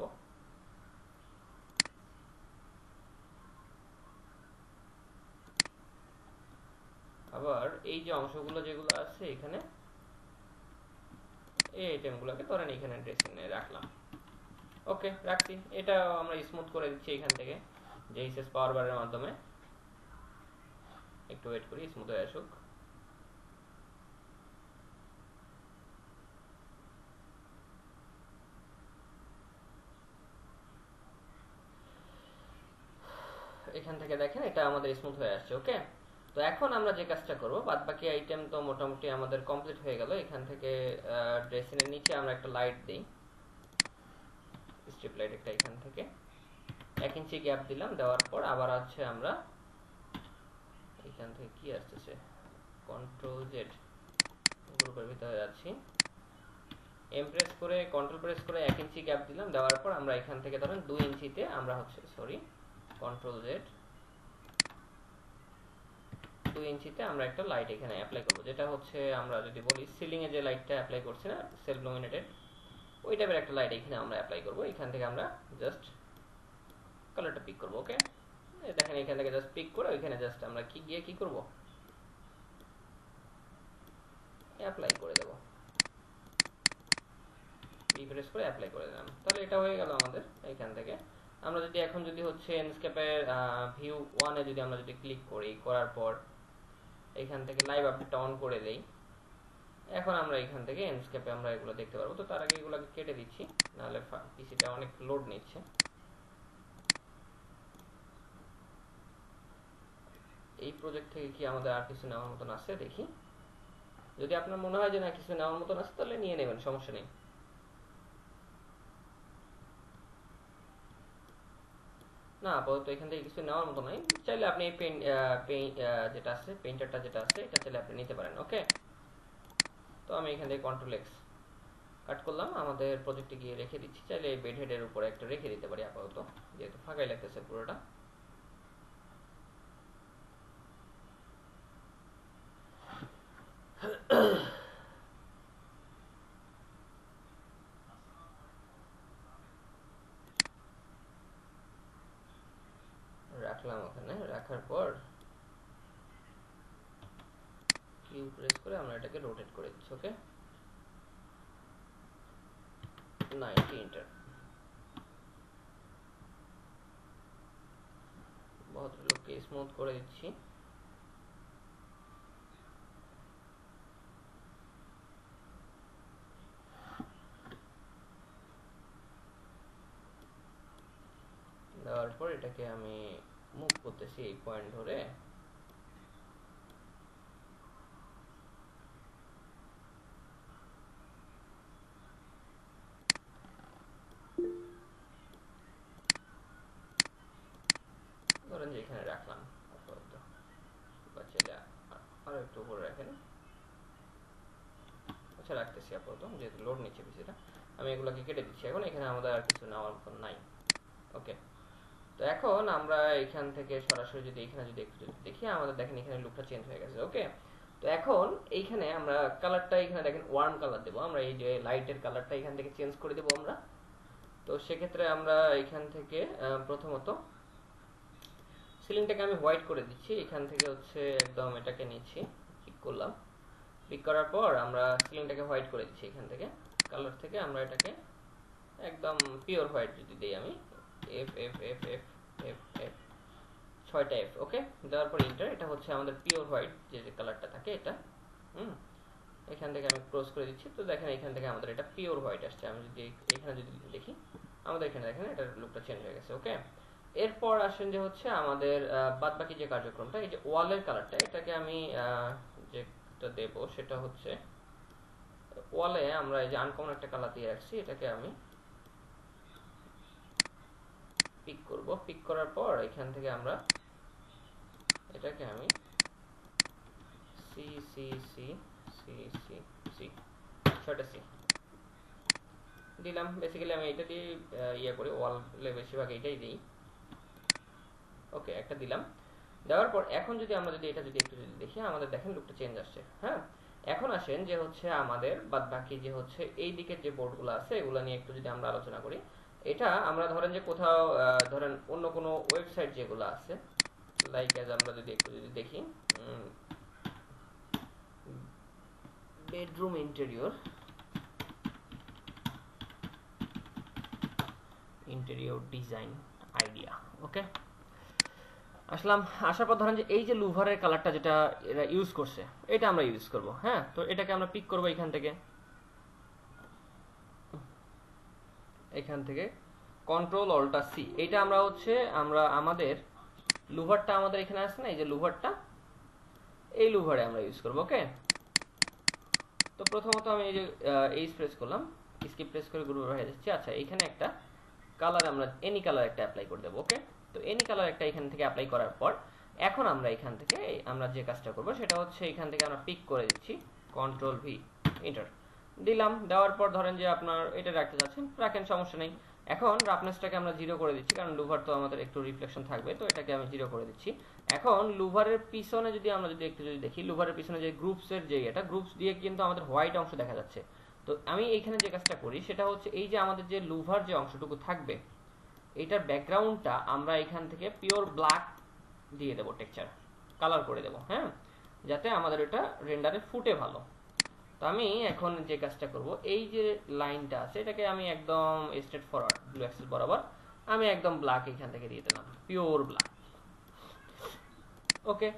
আবার এই যে অংশগুলো যেগুলো আছে এখানে এই আইটেমগুলোকে ধরেন এখানে ড্রেসিং-এ রাখলাম। ওকে, রাখছি। এটা আমরা স্মুথ করে দিচ্ছি এখান থেকে জেএসএস পাওয়ার বারের মাধ্যমে। একটু ওয়েট করি, স্মুথ হয়ে আসুক। এখান থেকে দেখেন এটা আমাদের স্মুথ হয়ে আসছে। ওকে, তো এখন আমরা যে কাজটা করব, বাদ বাকি আইটেম তো মোটামুটি আমাদের কমপ্লিট হয়ে গেল। এখান থেকে ড্রেসিং এর নিচে আমরা একটা লাইট দিই, স্ট্রিপ লাইট একটা এখান থেকে 1 ইঞ্চি গ্যাপ দিলাম। দেওয়ার পর আবার আছে আমরা এখান থেকে কি আসছে, কন্ট্রোল জেড, গ্রুপের ভিতরে যাচ্ছি, এমপ্রেস করে কন্ট্রোল প্রেস করে 1 ইঞ্চি গ্যাপ দিলাম। দেওয়ার পর আমরা এখান থেকে ধরেন 2 ইঞ্চিতে আমরা কন্ট্রোল জেড 2 ইঞ্চিতে আমরা একটা লাইট এখানে অ্যাপ্লাই করব, যেটা আমরা যদি বলি সিলিং এ যে লাইটটা অ্যাপ্লাই করছি না, সেলফ লুমিনেটেড, ওই টাইপের একটা লাইট এখানে আমরা অ্যাপ্লাই করব। এখান থেকে আমরা জাস্ট কালারটা পিক করব। ওকে, দেখেন এখান থেকে জাস্ট পিক করে ওইখানে জাস্ট আমরা কি করব, অ্যাপ্লাই করে দেব। প্রেস করে অ্যাপ্লাই করে দিলাম। তাহলে এটা হয়ে গেল আমাদের। এখান থেকে আমরা যদি এখন এনস্কেপের ভিউ 1 এ যদি আমরা ক্লিক করি, করার পর এখান থেকে লাইভ আপডেটটা অন করে দেই, এখন আমরা এখান থেকে এনস্কেপে আমরা এগুলো দেখতে পারবো। তো তার আগে এগুলোকে কেটে দিচ্ছি, নাহলে পিসিটা অনেক লোড নিচ্ছে। এই প্রজেক্ট থেকে কি আমাদের আর কিছু নেওয়ার মতন আছে দেখি। যদি আপনার মনে হয় যে না কিছু নেওয়ার মতন আছে, তাহলে নিয়ে নেবেন, সমস্যা নেই। না, আপাতত এখান থেকে কিছু নেওয়ার মতো নাই। চাইলে আপনি যেটা আছে পেইন্টারটা যেটা আছে এটা চাইলে আপনি নিতে পারেন। ওকে, তো আমি এখান থেকে কন্ট্রোল এক্স কাট করলাম, আমাদের প্রজেক্টে গিয়ে রেখে দিচ্ছি। চাইলে এই বেড হেডের উপরে একটা রেখে দিতে পারি আপাতত, যেহেতু ফাঁকাই লাগতেছে পুরোটা। রাখলাম, ওখানে রাখার পর কিউ প্রেস করে আমরা এটাকে রোটেট করে দিচ্ছি। ওকে, 90 এন্টার। ভদ্রলোককে স্মুথ করে দিচ্ছি। দেওয়ার পর এটাকে আমি মুভ করতেছি এই পয়েন্ট ধরে। ধরেন যে এখানে রাখলাম আপাতত, বাচ্চাটা আরো একটু উপরে রাখেন। আচ্ছা, রাখতেছি আপাতত, যেহেতু লোড নিচ্ছে পিসিটা। আমি এগুলোকে কেটে দিচ্ছি। এখন এখানে আমাদের আর কিছু নেওয়ার মতন নাই। ওকে, তো এখন আমরা এখান থেকে সরাসরি এখানে একটু দেখি, আমাদের দেখেন এখানে লুকটা চেঞ্জ হয়ে গেছে। ওকে, তো এখন এইখানে আমরা কালারটা এখানে দেখেন ওয়ার্ম কালার দেবো। আমরা এই যে লাইটের কালারটা এখান থেকে চেঞ্জ করে দেবো আমরা। তো সেক্ষেত্রে আমরা এখান থেকে প্রথমত সিলিংটাকে আমি হোয়াইট করে দিচ্ছি। এখান থেকে একদম এটাকে নিচ্ছি, ক্লিক করলাম। ক্লিক করার পর আমরা সিলিংটাকে হোয়াইট করে দিচ্ছি। এখান থেকে কালার থেকে আমরা এটাকে একদম পিওর হোয়াইট যদি দিই, আমি F F F F F F 6টা এফ। ওকে, দেওয়ার পর ইন্টার। এটা আমাদের পিওর হোয়াইট যে কালারটা থাকে এটা। এখান থেকে আমি ক্লোজ করে দিচ্ছি। তো দেখেন এখান থেকে আমাদের এটা পিওর হোয়াইট আসছে। আমি যদি এখানে দেখি, আমাদের এখানে দেখেন এটার লুকটা চেঞ্জ হয়ে গেছে। ওকে, এরপর আসেন যে আমাদের বাদ বাকি যে কার্যক্রমটা, এই যে ওয়ালের কালারটা, এটাকে আমি যেটা দেব সেটা ওয়ালে আমরা এই যে আনকমন একটা কালার দিয়ে রাখছি, এটাকে আমি পিক করব। পিক করার পর এখান থেকে আমরা এটাকে আমি C C C C C C 6টা সি দিলাম। বেসিক্যালি আমি এটা দিয়ে ইয়ে করি, ওয়ালে বেশিরভাগ এটাই দিই। ওকে, একটা দিলাম। দেওয়ার পর এখন যদি আমরা যদি এটা যদি একটু যদি দেখি, আমাদের দেখেন লুকটা চেঞ্জ আসছে। হ্যাঁ, এখন আসেন যে হচ্ছে আমাদের বাদ বাকি যে হচ্ছে এই দিকের যে বোর্ডগুলো আছে এগুলো নিয়ে একটু যদি আমরা আলোচনা করি। এটা আমরা ধরেন যে কোথাও ধরেন অন্য কোনো ওয়েবসাইট যেগুলো আছে, লাইক এজ আমরা যদি একটু যদি দেখি বেডরুম ইন্টেরিয়র ডিজাইন আইডিয়া, ওকে আসলাম। আসার পর ধরেন যে এই যে লুভারের কালারটা যেটা এরা ইউজ করছে এটা আমরা ইউজ করব। হ্যাঁ, তো এটাকে আমরা পিক করব এখান থেকে কন্ট্রোল অল্টার সি। এটা আমরা হচ্ছে আমরা আমাদের লুভারটা আমাদের এখানে আছে না, এই যে লুভারটা, এই লুভারে আমরা ইউজ করব। ওকে, তো প্রথমত আমি এই যে এইচ প্রেস করলাম, স্কিপ প্রেস করে গ্রুপে হয়ে যাচ্ছি। আচ্ছা, এখানে একটা কালার আমরা এনি কালার একটা অ্যাপ্লাই করে দেবো। ওকে, তো এনি কালার একটা এখান থেকে অ্যাপ্লাই করার পর এখন আমরা এখান থেকে আমরা যে কাজটা করব সেটা হচ্ছে এখান থেকে আমরা পিক করে দিচ্ছি, কন্ট্রোল ভি এন্টার দিলাম। দেওয়ার পর ধরেন যে আপনার এটা রাখতে যাচ্ছেন, রাখেন, সমস্যা নেই। এখন রাফনেসটাকে আমরা 0 করে দিচ্ছি, কারণ লুভার তো আমাদের একটু রিফ্লেকশন থাকবে, তো এটাকে আমি 0 করে দিচ্ছি। এখন লুভারের পিছনে যদি আমরা যদি একটু যদি দেখি, লুভারের পিছনে যে গ্রুপসের যে এটা, গ্রুপস দিয়ে কিন্তু আমাদের হোয়াইট অংশ দেখা যাচ্ছে। তো আমি এইখানে যে কাজটা করি সেটা হচ্ছে এই যে আমাদের যে লুভার যে অংশটুকু থাকবে এইটার ব্যাকগ্রাউন্ডটা আমরা এখান থেকে পিওর ব্ল্যাক দিয়ে দেবো, টেক্সচার কালার করে দেবো। হ্যাঁ, যাতে আমাদের এটা রেন্ডারে ফুটে ভালো। তো আমি এখন যে কাজটা করব, এই যে লাইনটা আছে এটাকে আমি একদম স্ট্রেট ফরওয়ার্ড ব্লু অ্যাক্সিস বরাবর আমি একদম ব্ল্যাক এখান থেকে দিয়ে দিলাম, পিওর ব্ল্যাক। ওকে,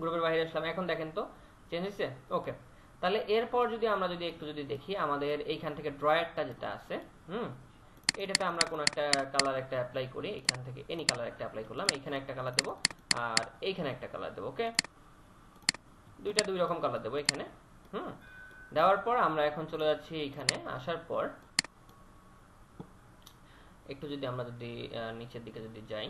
গ্রুপের বাইরে আসলাম, এখন দেখেন তো চেঞ্জ হয়েছে। ওকে, তাহলে এরপর যদি আমরা যদি একটু যদি দেখি আমাদের এইখান থেকে ড্রয়ারটা যেটা আছে, এটাতে আমরা কোন একটা কালার একটা অ্যাপ্লাই করি, এখান থেকে এনি কালার একটা অ্যাপ্লাই করলাম, এখানে একটা কালার দেবো আর এইখানে একটা কালার দেবো। ওকে, দুইটা দুই রকম কালার দেবো এখানে। দেওয়ার পর আমরা এখন চলে যাচ্ছি এইখানে। আসার পর একটু যদি আমরা যদি নিচের দিকে যদি যাই,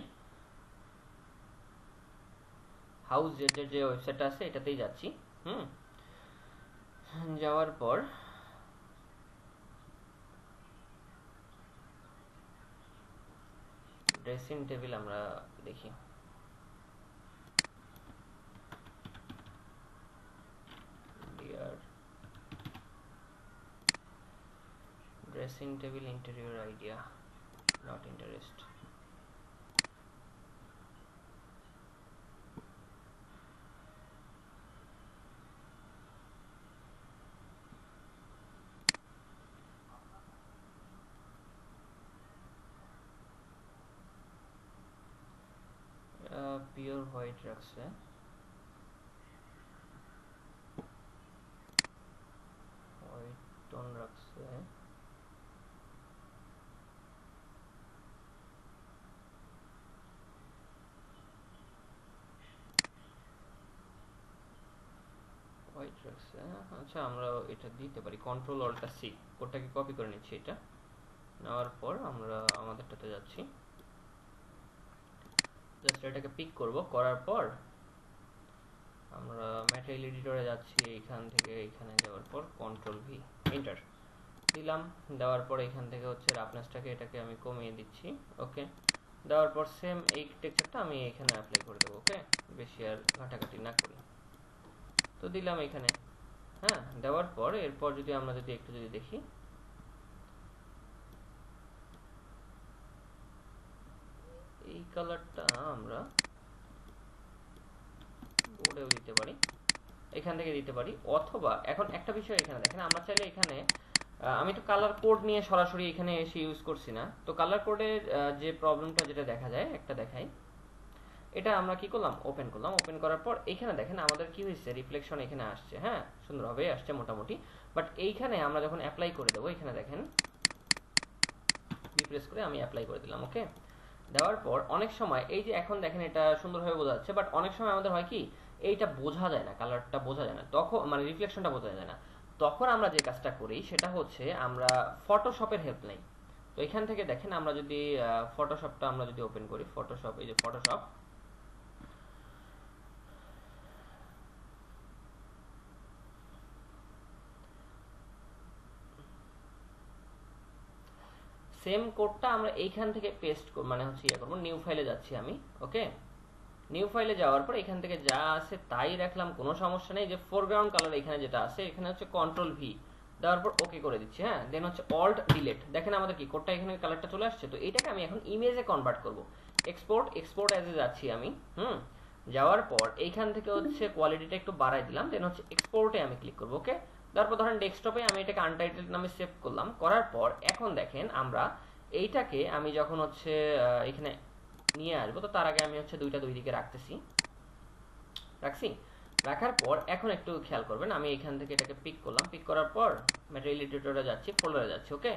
হাউস জেটের যে ওয়েবসাইটটা আছে এটাতেই যাচ্ছি। যাওয়ার পর ড্রেসিং টেবিল আমরা দেখি, dressing table interior idea, not interest. Pure white রাখছে, হোয়াইট টোন রাখছে, হোয়াইট রাখছে। আচ্ছা, আমরা এটা দিতে পারি কন্ট্রোল অল্টার সি, কোডটাকে কপি করে নিচ্ছি। এটা নেওয়ার পর আমরা আমাদেরটাতে যাচ্ছি, জাস্ট এটাকে পিক করব, করার পর আমরা ম্যাটেরিয়াল এডিটরে যাচ্ছি, এইখান থেকে এইখানে যাওয়ার পর কন্ট্রোল ভি এন্টার দিলাম। দেওয়ার পর এখান থেকে হচ্ছে রাফনেসটাকে এটাকে আমি কমিয়ে দিচ্ছি। ওকে, দেওয়ার পর সেম এই টেক্সচারটা আমি এখানে অ্যাপ্লাই করে দেবো। ওকে, বেশি আর ঘাটাঘাটি না করি, তো দিলাম এখানে। হ্যাঁ, দেওয়ার পর এরপর যদি আমরা যদি একটু যদি দেখি, এই কালারটা আমরা বোর্ডেও দিতে পারি, এখান থেকে দিতে পারি, অথবা এখন একটা বিষয় এখানে দেখেন, আমরা চাইলে এখানে আমি তো কালার কোড নিয়ে সরাসরি এখানে এসে ইউজ করছি না। তো কালার কোডের যে প্রবলেমটা যেটা দেখা যায় একটা দেখাই, এটা আমরা কি করলাম, ওপেন করলাম। ওপেন করার পর এখানে দেখেন আমাদের কি হয়েছে, রিফ্লেকশন এখানে আসছে। হ্যাঁ, সুন্দরভাবে আসছে মোটামুটি। বাট এইখানে আমরা যখন অ্যাপ্লাই করে দেবো, এখানে দেখেন প্রেস করে আমি অ্যাপ্লাই করে দিলাম। ওকে, দেওয়ার পর অনেক সময় এই যে এখন দেখেন এটা সুন্দরভাবে বোঝা যাচ্ছে, বাট অনেক সময় আমাদের হয় কি এইটা বোঝা যায় না, কালারটা বোঝা যায় না, তখন মানে রিফ্লেকশনটা বোঝা যায় না। তখন আমরা যে কাজটা করি সেটা হচ্ছে আমরা ফটোশপের হেল্প নেই। তো এখান থেকে দেখেন আমরা যদি ফটোশপটা আমরা যদি ওপেন করি, ফটোশপ, এই যে ফটোশপ, সেম কোডটা আমরা এইখান থেকে পেস্ট মানে হচ্ছে ইয়ে করবো, নিউ ফাইলে যাচ্ছি আমি। ওকে, নিউ ফাইলে যাওয়ার পর এখান থেকে যা আছে তাই রাখলাম, কোনো সমস্যা নেই। যে ফোরগ্রাউন্ড কালার এখানে যেটা আছে এখানে হচ্ছে কন্ট্রোল ভি দেওয়ার পর ওকে করে দিচ্ছি। হ্যাঁ, দেন হচ্ছে অল্ট ডিলিট। দেখেন আমাদের কি কোডটা এখানে কালারটা চলে আসছে। তো এটাকে আমি এখন ইমেজে কনভার্ট করব। এক্সপোর্ট অ্যাজ এ যাচ্ছি আমি। যাওয়ার পর এইখান থেকে হচ্ছে কোয়ালিটিটা একটু বাড়াই দিলাম, দেন হচ্ছে এক্সপোর্টে আমি ক্লিক করবো। ওকে, তারপর ধরেন ডেস্কটপে আমি এটাকে আনটাইটেলড নামে সেভ করলাম। করার পর এখন দেখেন আমরা এইটাকে আমি যখন হচ্ছে এখানে নিয়ে আসবো, তো তার আগে আমি হচ্ছে দুই দিকে রাখছি। রাখার পর এখন একটু খেয়াল করবেন, আমি এখান থেকে এটাকে পিক করলাম। পিক করার পর ম্যাটেরিয়াল এডিটরে যাচ্ছি, ফোল্ডারে যাচ্ছি। ওকে,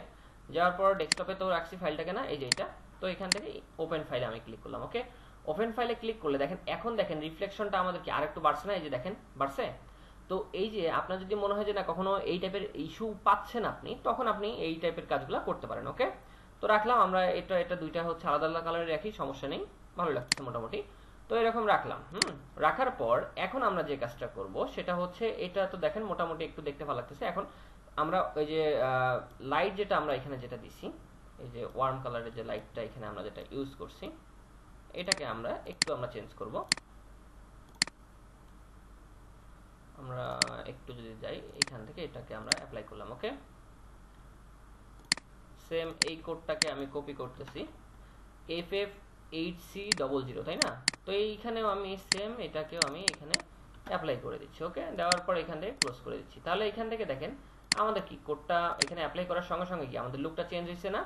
যাওয়ার পর ডেস্কটপে তো রাখছি ফাইলটাকে না, এই যে এটা। তো এখান থেকে ওপেন ফাইলে আমি ক্লিক করলাম। ওকে, ওপেন ফাইলে ক্লিক করলে দেখেন এখন দেখেন রিফ্লেকশনটা আমাদের কি আরেকটু বাড়ছে না? এই যে দেখেন বাড়ছে। তো এই যে আপনার যদি মনে হয় যে না কখনো এই টাইপের ইস্যু পাচ্ছেন আপনি, তখন আপনি এই টাইপের কাজগুলো করতে পারেন। ওকে, তো রাখলাম আমরা এটা দুইটা হচ্ছে আলাদা আলাদা কালারে রাখি, সমস্যা নেই, ভালো লাগছে মোটামুটি। তো এরকম রাখলাম। রাখার পর এখন আমরা যে কাজটা করব সেটা হচ্ছে, এটা তো দেখেন মোটামুটি একটু দেখতে ভালো লাগতেছে। এখন আমরা ওই যে লাইট যেটা আমরা এখানে যেটা দিছি, এই যে ওয়ার্ম কালারের যে লাইটটা এখানে আমরা যেটা ইউজ করছি, এটাকে আমরা একটু চেঞ্জ করব। আমরা একটু যদি যাই এখান থেকে এটাকে আমরা অ্যাপ্লাই করলাম। ওকে, সেম এই কোডটাকে আমি কপি করতেছি, FF8C00, তাই না? তো এইখানেও আমি সেম এটাকেও আমি এখানে অ্যাপ্লাই করে দিচ্ছি। ওকে, দেওয়ার পর এখান থেকে ক্লোজ করে দিচ্ছি। তাহলে এখান থেকে দেখেন আমাদের কি কোডটা এখানে অ্যাপ্লাই করার সঙ্গে সঙ্গে কি আমাদের লুকটা চেঞ্জ হয়েছে না?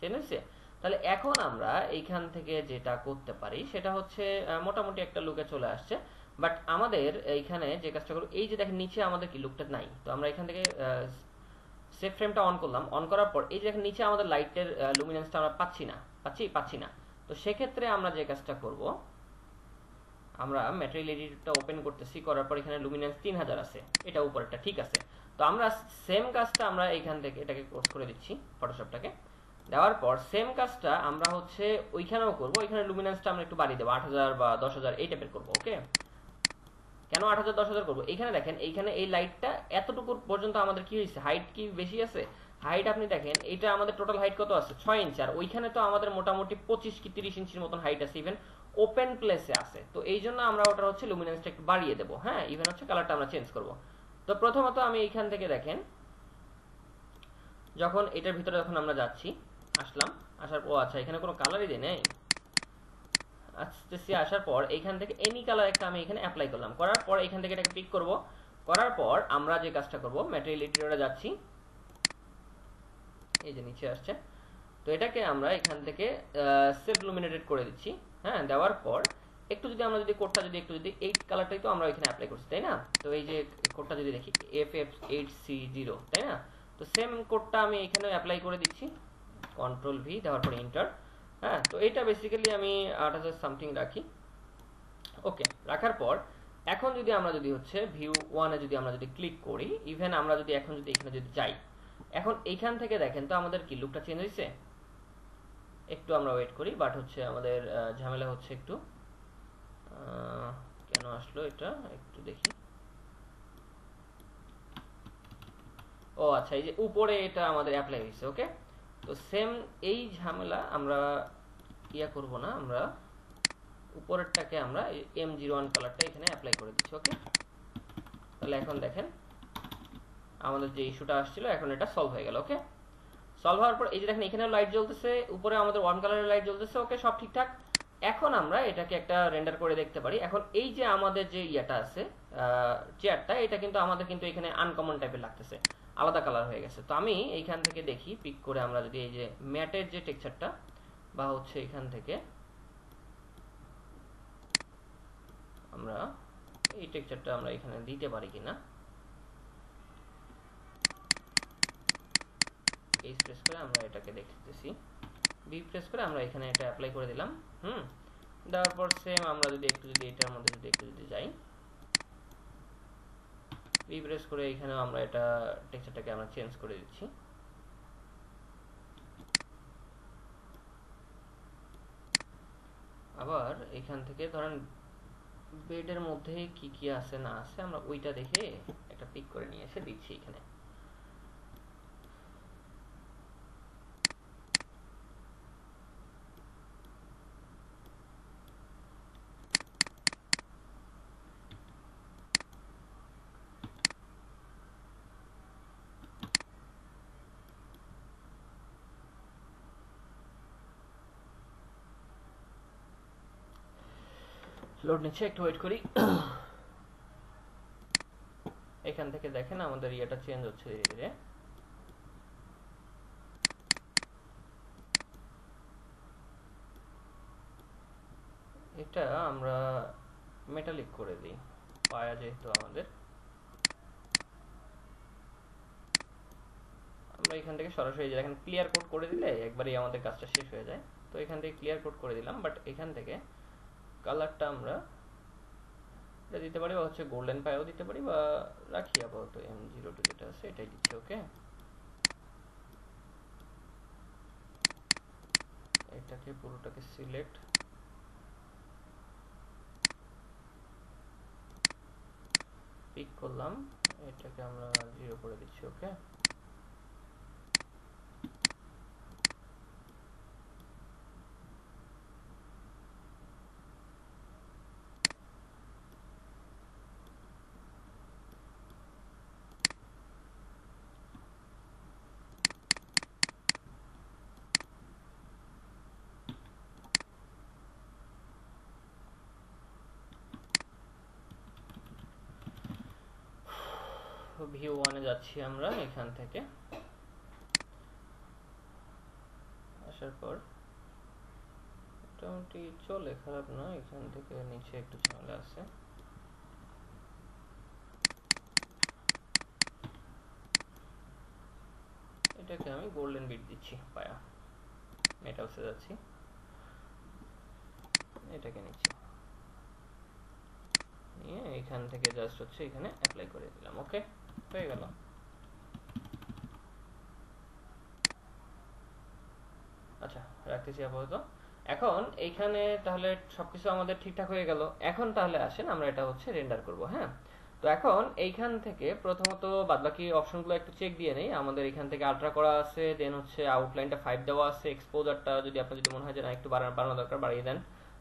চেঞ্জ হয়েছে। তাহলে এখন আমরা এইখান থেকে যেটা করতে পারি সেটা হচ্ছে মোটামুটি একটা লুকে চলে আসছে। বাট আমাদের এইখানে যে কাজটা করব, এই যে দেখেন নিচে আমাদের কি লুকটা নাই। তো আমরা এখান থেকে সেভ ফ্রেমটা অন করলাম। অন করার পর এই যে দেখেন নিচে আমাদের লাইটের লুমিনেন্সটা আমরা পাচ্ছি না। তো সেক্ষেত্রে আমরা যে কাজটা করব, আমরা ম্যাটেরিয়াল এডিটরটা ওপেন করতেছি, করার পর এখানে লুমিনেন্স 3000 আছে, এটা উপরেরটা ঠিক আছে। তো আমরা সেম কাজটা আমরা এখান থেকে এটাকে ক্লোজ করে দিচ্ছি ফটোশপটাকে। দেওয়ার পর সেম কাজটা আমরা হচ্ছে ওইখানেও করব। এখানে লুমিনেন্সটা আমরা একটু বাড়িয়ে দেবো, 8000 বা 10000 এই টাইপের করবো। ওকে, কেন 8000 10000 করবো? এখানে দেখেন এইখানে এই লাইটটা এতটুকু পর্যন্ত আমাদের কি হয়েছে, হাইট কি বেশি আছে? হাইট আপনি দেখেন এটা আমাদের টোটাল হাইট কত আছে, 6 ইঞ্চি। আর ওইখানে তো আমাদের মোটামুটি 25 কি 30 ইঞ্চির মতন হাইট আছে, ইভেন ওপেন প্লেসে আছে। তো এই জন্য আমরা ওটা হচ্ছে লুমিনেন্সটা একটু বাড়িয়ে দেবো। হ্যাঁ, ইভেন হচ্ছে কালারটা আমরা চেঞ্জ করব। তো প্রথমত আমি এইখান থেকে দেখেন যখন এটার ভিতরে যখন আমরা যাচ্ছি, আসার পর আচ্ছা এখানে কোনো কালারই দেয় নেই। আসার পর এইখান থেকে এনি কালার একটা আমি এখানে অ্যাপ্লাই করলাম। করার পর এখান থেকে এটাকে পিক করব। করার পর আমরা যে কাজটা করব, ম্যাটেরিয়াল এডিটরে যাচ্ছি, এই যে নিচে আসছে। তো এটাকে আমরা এখান থেকে সেভ লুমিনেটেড করে দিচ্ছি। হ্যাঁ, দেওয়ার পর একটু যদি আমরা যদি কোডটা যদি একটু যদি এই কালারটাই তো আমরা এখানে অ্যাপ্লাই করছি, তাই না? তো এই যে কোডটা যদি দেখি FF8C0, তাই না? তো সেম কোডটা আমি এখানে অ্যাপ্লাই করে দিচ্ছি, কন্ট্রোল ভি দেওয়ার পর এন্টার। হ্যাঁ, তো এটা বেসিক্যালি আমি 8000 সামথিং রাখি। ওকে, রাখার পর এখন যদি আমরা যদি হচ্ছে ভিউ ওয়ানে যদি আমরা যদি ক্লিক করি, ইভেন আমরা যদি এখন যদি এখানে যদি যাই, এখন এইখান থেকে দেখেন তো আমাদের কি লুকটা চেঞ্জ হয়েছে। একটু আমরা ওয়েট করি, বাট হচ্ছে আমাদের ঝামেলা হচ্ছে একটু। কেন আসলো এটা একটু দেখি। ও আচ্ছা, এই যে উপরে এটা আমাদের অ্যাপ্লাই হয়েছে। ওকে, তো সেম এই ঝামেলা আমরা ইয়া করব না, আমরা উপরেরটাকে আমরা M01 কালারটা এখানে অ্যাপ্লাই করে দিচ্ছি। ওকে, তাহলে এখন দেখেন আমাদের যে ইস্যুটা আসছিল এখন এটা সলভ হয়ে গেল। ওকে, সলভ হওয়ার পর এই যে দেখেন এখানেও লাইট জ্বলতেছে, উপরে আমাদের ওয়ার্ম কালারের লাইট জ্বলতেছে। ওকে, সব ঠিকঠাক। এখন আমরা এটাকে একটা রেন্ডার করে দেখতে পারি। এখন এই যে আমাদের যে ইয়াটা আছে চেয়ারটা, এটা কিন্তু আমাদের কিন্তু এখানে আনকমন টাইপের লাগতেছে, আলাদা কালার হয়ে গেছে। তো আমি এইখান থেকে দেখি পিক করে আমরা যদি এই যে ম্যাটের যে টেক্সচারটা বা হচ্ছে এখান থেকে আমরা এই টেক্সচারটা আমরা এখানে দিতে পারি কিনা, এই প্রেস করে আমরা এটাকে দেখতেছি, বি প্রেস করে আমরা এখানে এটা অ্যাপ্লাই করে দিলাম। দেওয়ার পর সেম আমরা যদি একটু যদি এটার মধ্যে যদি একটু যদি যাই, বি প্রেস করে এখানেও আমরা এটা টেক্সচারটাকে আমরা চেঞ্জ করে দিচ্ছি। আবার এখান থেকে ধরেন বেডের মধ্যে কি কি আছে না আছে আমরা ওইটা দেখে একটা পিক করে নিয়ে এসে দিচ্ছি এখানে। লোড নিচ্ছে, একটু ওয়েট করি। এখান থেকে দেখেন আমাদের ইয়েটা চেঞ্জ হচ্ছে ধীরে ধীরে। এটা আমরা মেটালিক করে দিই পায়া, যেহেতু আমাদের আমরা এখান থেকে সরাসরি দেখেন ক্লিয়ার কোড করে দিলে একবারই আমাদের কাজটা শেষ হয়ে যায়। তো এখান থেকে ক্লিয়ার কোড করে দিলাম, বাট এখান থেকে কালারটা আমরা এটা দিতে পারি, বা হচ্ছে গোল্ডেন পায়াও দিতে পারি, বা রাখি আপাতত M02 যেটা আছে এটাই দিচ্ছি। ওকে, এটাকে পুরোটাকে সিলেক্ট, পিক করলাম, এটাকে আমরা 0 করে দিচ্ছি। ওকে, ভিউ 1 এ যাচ্ছি আমরা। এখান থেকে আসার পর মোটামুটি চলে, খারাপ না। এখান থেকে নিচে একটু ঝামেলা আছে। এটাকে আমি গোল্ডেন বিট দিচ্ছি, পায়া মেটালসে যাচ্ছি, এটাকে নিচ্ছি, নিয়ে এখান থেকে জাস্ট হচ্ছে এখানে অ্যাপ্লাই করে দিলাম। ওকে, হয়ে গেল। আচ্ছা, রাখতেছি আপাতত। এখন এইখানে তাহলে সবকিছু আমাদের ঠিকঠাক হয়ে গেল। এখন তাহলে আসেন আমরা এটা হচ্ছে রেন্ডার করব। হ্যাঁ, তো এখন এইখান থেকে প্রথমত বাদবাকি অপশনগুলো একটু চেক দিয়ে নেই। আমাদের এখান থেকে আলট্রা করা আছে, দেন হচ্ছে আউটলাইনটা 5 দেওয়া আছে, এক্সপোজারটা যদি আপনার যদি মনে হয় যে না একটু বাড়ানো দরকার বাড়িয়ে দেন,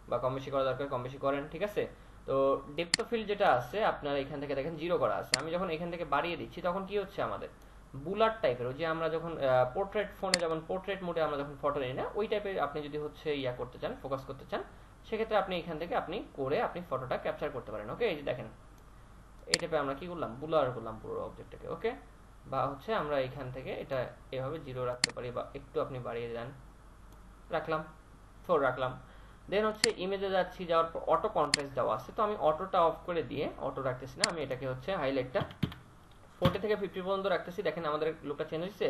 বা কম বেশি করা দরকার কম বেশি করেন, ঠিক আছে। তো ডেপথ অফ ফিল্ড যেটা আছে আপনার এখান থেকে দেখেন 0 করা আছে। আমি যখন এখান থেকে বাড়িয়ে দিচ্ছি তখন কি হচ্ছে আমাদের বুলার টাইপের, ওই যে আমরা যখন পোর্ট্রেট ফোনে যেমন পোর্ট্রেট মোডে আমরা যখন ফটো নিই না, ওই টাইপের আপনি যদি হচ্ছে ইয়া করতে চান, ফোকাস করতে চান, সেক্ষেত্রে আপনি এখান থেকে আপনি করে আপনি ফটোটা ক্যাপচার করতে পারেন। ওকে, এই যে দেখেন এই টাইপে আমরা কি করলাম, বুলার করলাম পুরো অবজেক্টটাকে। ওকে, বা হচ্ছে আমরা এখান থেকে এটা এভাবে 0 রাখতে পারি, বা একটু আপনি বাড়িয়ে দেন, রাখলাম 4 রাখলাম। দেন হচ্ছে ইমেজে যাচ্ছি, যাওয়ার পর অটো কন্ট্রাস্ট দেওয়া আছে, তো আমি অটোটা অফ করে দিয়ে অটো রাখতেছি না, আমি এটাকে হচ্ছে হাইলাইটটা 40 থেকে 50 পর্যন্ত রাখতেছি। দেখেন আমাদের লুকটা চেঞ্জ হচ্ছে।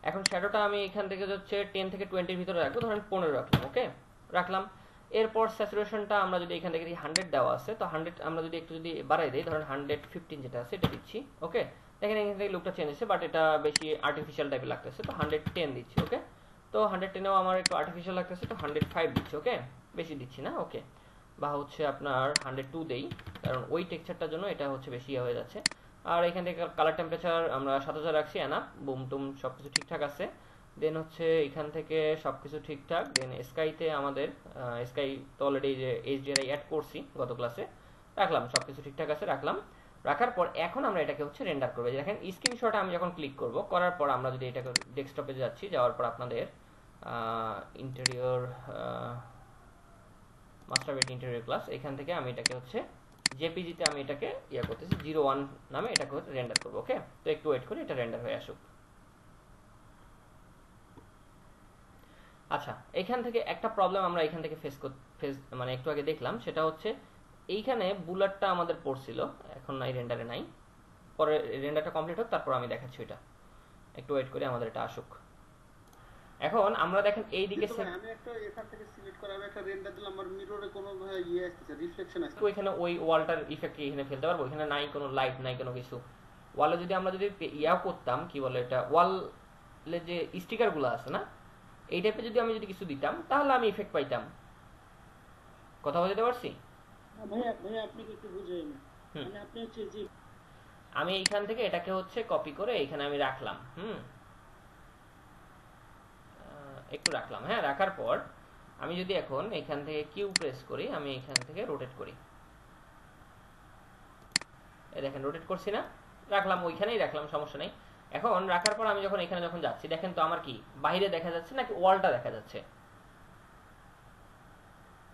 এখন শ্যাডোটা আমি এখান থেকে হচ্ছে 10 থেকে 20 এর ভিতরে রাখবো, ধরেন 15 রাখলাম। ওকে, রাখলাম। এরপর স্যাচুরেশনটা আমরা যদি এখান থেকে 100 দেওয়া আছে, তো 100 আমরা যদি একটু যদি বাড়াই দিই, ধরেন 115 যেটা আছে এটা দিচ্ছি। ওকে, দেখেন এখান থেকে লুকটা চেঞ্জ হচ্ছে, বাট এটা বেশি আর্টিফিশিয়াল টাইপের লাগতেছে, তো 110 দিচ্ছি। ওকে, তো 110এও আমার একটু আর্টিফিশিয়াল লাগতেছে, তো 105 দিচ্ছি। ওকে, বেশি দিচ্ছি না। ওকে, বা হচ্ছে আপনার 102 দেই, কারণ ওই টেক্সচারটার জন্য এটা হচ্ছে বেশি হয়ে যাচ্ছে। আর এখান থেকে কালার টেম্পারেচার আমরা 7000 রাখছি, এনা বুম টুম সবকিছু ঠিকঠাক আছে। দেন হচ্ছে এখান থেকে সবকিছু ঠিকঠাক। দেন স্কাইতে আমাদের স্কাই তো অলরেডি যে এইচডিআরআই অ্যাড করছি গত ক্লাসে, রাখলাম, সবকিছু ঠিকঠাক আছে, রাখলাম। রাখার পর এখন আমরা এটাকে হচ্ছে রেন্ডার করবো। দেখেন স্ক্রিনশটে আমি যখন ক্লিক করব, করার পর আমরা যদি এটাকে ডেস্কটপে যাচ্ছি, যাওয়ার পর আপনাদের interior master bed interior class, এখান থেকে আমি এটাকে হচ্ছে জেপিজিতে আমি এটাকে ইয়া করতেছি 01 নামে এটাকে রেন্ডার করব। ওকে, তো একটু ওয়েট করি এটা রেন্ডার হয়ে আসুক। আচ্ছা, এখান থেকে একটা প্রবলেম আমরা এখান থেকে ফেস মানে একটু আগে দেখলাম, সেটা হচ্ছে এইখানে বুলেটটা আমাদের পড়ছিল, এখন নাই, রেন্ডারে নাই। পরে রেন্ডারটা কমপ্লিট হোক, তারপর আমি দেখাচ্ছি ওইটা। একটু ওয়েট করে আমাদের এটা আসুক। এখন আমরা দেখেন এই দিকে আমি একটা এখান থেকে সিলেক্ট করে আমি একটা রেন্ডার দিলাম, আমার মিররে কোনো ইয়ে আসছে, রিফ্লেকশন আসছে, তো এখানে ওই ওয়ালটার ইফেক্ট এখানে ফেলতে পারবো, এখানে নাই কোনো লাইট নাই কোনো কিছু। ওয়ালে যদি আমরা যদি ইয়াও করতাম, কি বলে এটা, ওয়ালে যে স্টিকার গুলো আছে না, এই টাইপের যদি আমি যদি কিছু দিতাম, তাহলে আমি ইফেক্ট পাইতাম। কথা বলতে পারছি? ভাইয়া ভাইয়া আপনাকে একটু বুঝাই না, মানে আপনি হচ্ছে যে আমি এইখান থেকে এটাকে হচ্ছে কপি করে এখানে আমি রাখলাম। একটু রাখলাম। হ্যাঁ, রাখার পর আমি যদি এখন এখান থেকে কিউ প্রেস করি, আমি এখান থেকে রোটেট করি, এই দেখেন রোটেট করছি না, রাখলাম, ওইখানেই রাখলাম, সমস্যা নেই। এখন রাখার পর আমি যখন এখানে যখন যাচ্ছি, দেখেন তো আমার কি বাইরে দেখা যাচ্ছে নাকি ওয়ালটা দেখা যাচ্ছে,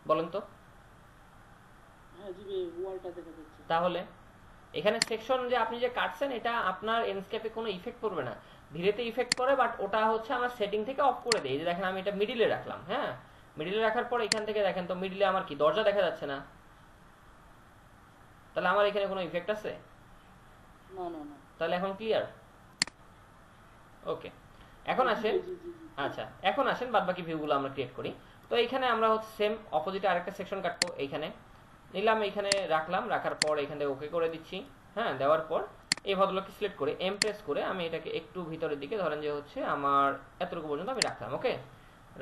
বলেন তো? হ্যাঁ জি ভাই ওয়ালটা দেখা যাচ্ছে। তাহলে এখানে সেকশন যে আপনি যে কাটছেন এটা আপনার এন্ডস্কেপে কোনো ইফেক্ট পড়বে না, ভিডিওতে ইফেক্ট করে, বাট ওটা হচ্ছে আমরা সেটিং থেকে অফ করে দিই। এই যে দেখেন আমি এটা মিডিলে রাখলাম, হ্যাঁ মিডিলে রাখার পর এখান থেকে দেখেন তো মিডিলে আমার কি দরজা দেখা যাচ্ছে না, তাহলে আমার এখানে কোনো ইফেক্ট আছে? না না না। তাহলে এখন ক্লিয়ার? ওকে, এখন আসেন। জি জি জি জি। আচ্ছা এখন আসেন বাদ বাকি ভিউগুলো আমরা ক্রিয়েট করি। তো এইখানে আমরা হচ্ছে সেম অপোজিটে আরেকটা সেকশন কাটবো, এইখানে নিলাম, এইখানে রাখলাম, রাখার পর এখান থেকে ওকে করে দিচ্ছি। হ্যাঁ দেওয়ার পর এই ভদ্রলোককে সিলেক্ট করে এম প্রেস করে আমি এটাকে একটু ভিতরের দিকে ধরেন যে হচ্ছে আমার এতটুকু পর্যন্ত আমি রাখলাম। ওকে,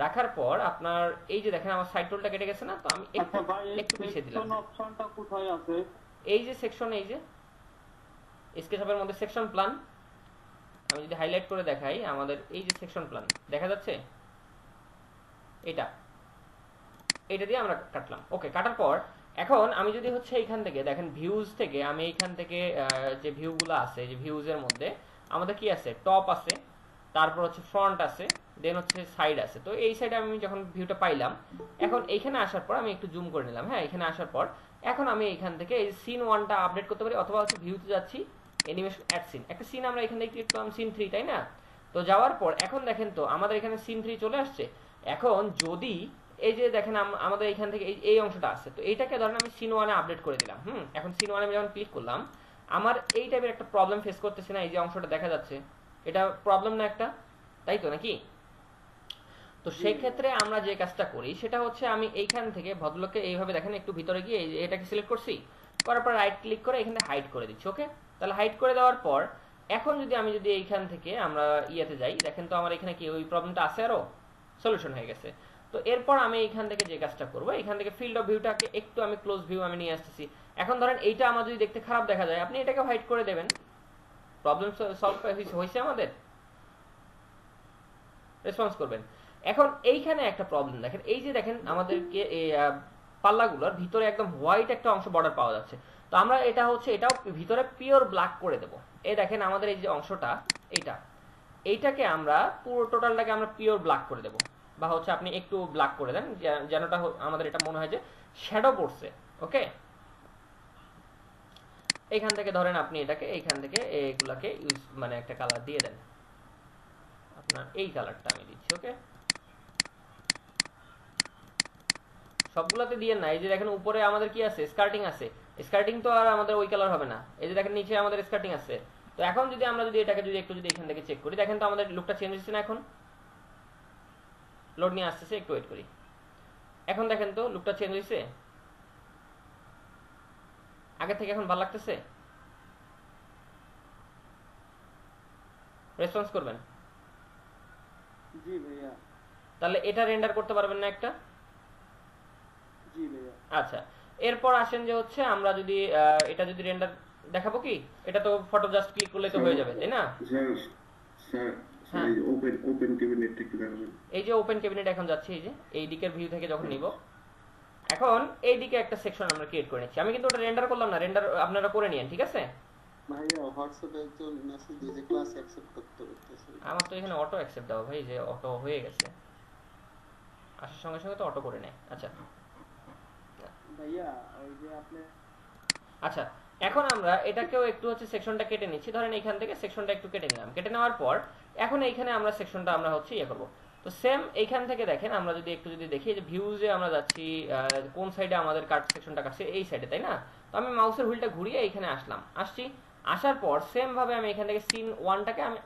রাখার পর আপনার এই যে দেখেন আমার সাইড টুলটা কেটে গেছে না, তো আমি একটু আচ্ছা ভাই এই একটু পিছিয়ে দিলাম। সেকশন অপশনটা কোথায় আছে? এই যে সেকশন, এই যে স্কেচআপের মধ্যে সেকশন প্ল্যান, আমি যদি হাইলাইট করে দেখাই আমাদের এই যে সেকশন প্ল্যান দেখা যাচ্ছে, এটা এটা দিয়ে আমরা কাটলাম। ওকে, কাটার পর এখন আমি যদি হচ্ছে এইখান থেকে দেখেন ভিউজ থেকে আমি এইখান থেকে যে ভিউগুলো আছে, যে ভিউজের মধ্যে আমাদের কি আছে, টপ আছে, তারপর হচ্ছে ফ্রন্ট আছে, দেন হচ্ছে সাইড আছে। তো এই সাইডে আমি যখন ভিউটা পাইলাম, এখন এইখানে আসার পর আমি একটু জুম করে নিলাম। হ্যাঁ এখানে আসার পর এখন আমি এইখান থেকে এই সিন 1টা আপডেট করতে পারি, অথবা হচ্ছে ভিউতে যাচ্ছি, অ্যানিমেশন অ্যাড সিন, একটা সিন আমরা এখান থেকে ক্লিক করলাম, সিন 3, তাই না? তো যাওয়ার পর এখন দেখেন তো আমাদের এখানে সিন 3 চলে আসছে। এখন যদি এই যে দেখেন আমাদের এখান থেকে এই অংশটা আছে, তো এইটাকে ধরেন আমি সিন 1 এ আপডেট করে দিলাম। এখন সিন 1 এ যখন ক্লিক করলাম আমার এই টাইপের একটা প্রবলেম ফেস করতেছি না, এই যে অংশটা দেখা যাচ্ছে, এটা প্রবলেম না একটা, তাই তো নাকি? তো সেই ক্ষেত্রে আমরা যে কাজটা করি সেটা হচ্ছে আমি এইখান থেকে ভদ্রলোককে এইভাবে দেখেন একটু ভিতরে গিয়ে এটাকে সিলেক্ট করছি, করার পর রাইট ক্লিক করে এখানে হাইড করে দিচ্ছি। ওকে, তাহলে হাইড করে দেওয়ার পর এখন যদি আমি এইখান থেকে আমরা ইয়েতে যাই, দেখেন তো আমার এখানে কি ওই প্রবলেমটা আছে, আরো সলিউশন হয়ে গেছে। তো এরপর আমি এইখান থেকে যে কাজটা করবো, এখান থেকে ফিল্ড অফ ভিউটাকে একটু আমি ক্লোজ ভিউ আমি নিয়ে আসতেছি। এখন ধরেন এইটা আমার যদি দেখতে খারাপ দেখা যায়, আপনি এটাকে হাইড করে দেবেন, প্রবলেম সলভ হয়েছে আমাদের, রেসপন্স করবেন। এখন এইখানে একটা প্রবলেম দেখেন, এই যে দেখেন আমাদেরকে এই পাল্লাগুলোর ভিতরে একদম হোয়াইট একটা অংশ বর্ডার পাওয়া যাচ্ছে। তো আমরা এটা হচ্ছে এটাও ভিতরে পিওর ব্ল্যাক করে দেব। এই দেখেন আমাদের এই যে অংশটা এইটাকে আমরা পুরো টোটালটাকে আমরা পিওর ব্ল্যাক করে দেব, বা হচ্ছে আপনি একটু ব্ল্যাক করে দেন যেনটা আমাদের এটা মনে হয় যে শ্যাডো পড়ছে। ওকে, এইখান থেকে ধরেন আপনি এটাকে এইখান থেকে এগুলাকে ইউজ মানে একটা কালার দিয়ে দেন, আপনার এই কালারটা আমি দিচ্ছি। ওকে, সবগুলোতে দিয়ে না, এই যে দেখেন উপরে আমাদের কি আছে, স্কার্টিং আছে, স্কার্টিং তো আর আমাদের ওই কালার হবে না। এই যে দেখেন নিচে আমাদের স্কার্টিং আছে। তো এখন যদি আমরা এটাকে একটু এখান থেকে চেক করি, দেখেন তো আমাদের লুকটা চেঞ্জ হচ্ছে না, এখন লোড নিয়ে আসতেছে, একটু ওয়েট করি। এখন দেখেন তো লুকটা চেঞ্জ হয়েছে, আগে থেকে এখন ভালো লাগতেছে। রেসপন্স করবেন? জি ভাইয়া। তাহলে এটা রেন্ডার করতে পারবেন না একটা? জি ভাইয়া। আচ্ছা, এরপর আসেন যে হচ্ছে আমরা যদি এটা যদি রেন্ডার দেখাবো, কি এটা তো ফটো জাস্ট ক্লিক করলে তো হয়ে যাবে, তাই না? স্যার ওপেন ক্যাবিনেটটা একটু দেখাবেন। এই যে ওপেন ক্যাবিনেট এখন যাচ্ছে, এই যে এই দিকের ভিউ থেকে যখন নিব, এখন এই দিকে একটা সেকশন আমরা ক্রিয়েট করে নিচ্ছি। আমি কিন্তু ওটা রেন্ডার করলাম না, রেন্ডার আপনারা করে নিয়েন, ঠিক আছে? ভাইয়া হোয়াটসঅ্যাপে একজন মেসেজ দিয়েছে ক্লাস অ্যাকসেপ্ট করতে বলতেছে। আমার তো এখানে অটো অ্যাকসেপ্ট দাও ভাই, যে অটো হয়ে গেছে, আসার সঙ্গে সঙ্গে তো অটো করে নেয়। আচ্ছা ভাইয়া ওই যে আপনি আচ্ছা, এখন আমরা এটাকেও একটু হচ্ছে সেকশনটা কেটে নিচ্ছি। ধরেন এখান থেকে সেকশনটা একটু কেটে নিলাম, কেটে নেওয়ার পর এখন এইখানে আমরা সেকশনটা আমরা হচ্ছে ইয়ে করবো। তো সেম এইখান থেকে দেখেন আমরা একটু দেখি যে ভিউজে আমরা যাচ্ছি, কোন সাইডে আমাদের কাট সেকশনটা কাটছে, এই সাইডে, তাই না? তো আমি মাউসের হুইলটা ঘুরিয়ে এইখানে আসছি, আসার পর সেম ভাবে আমি এখান থেকে সিন 1টাকে আমি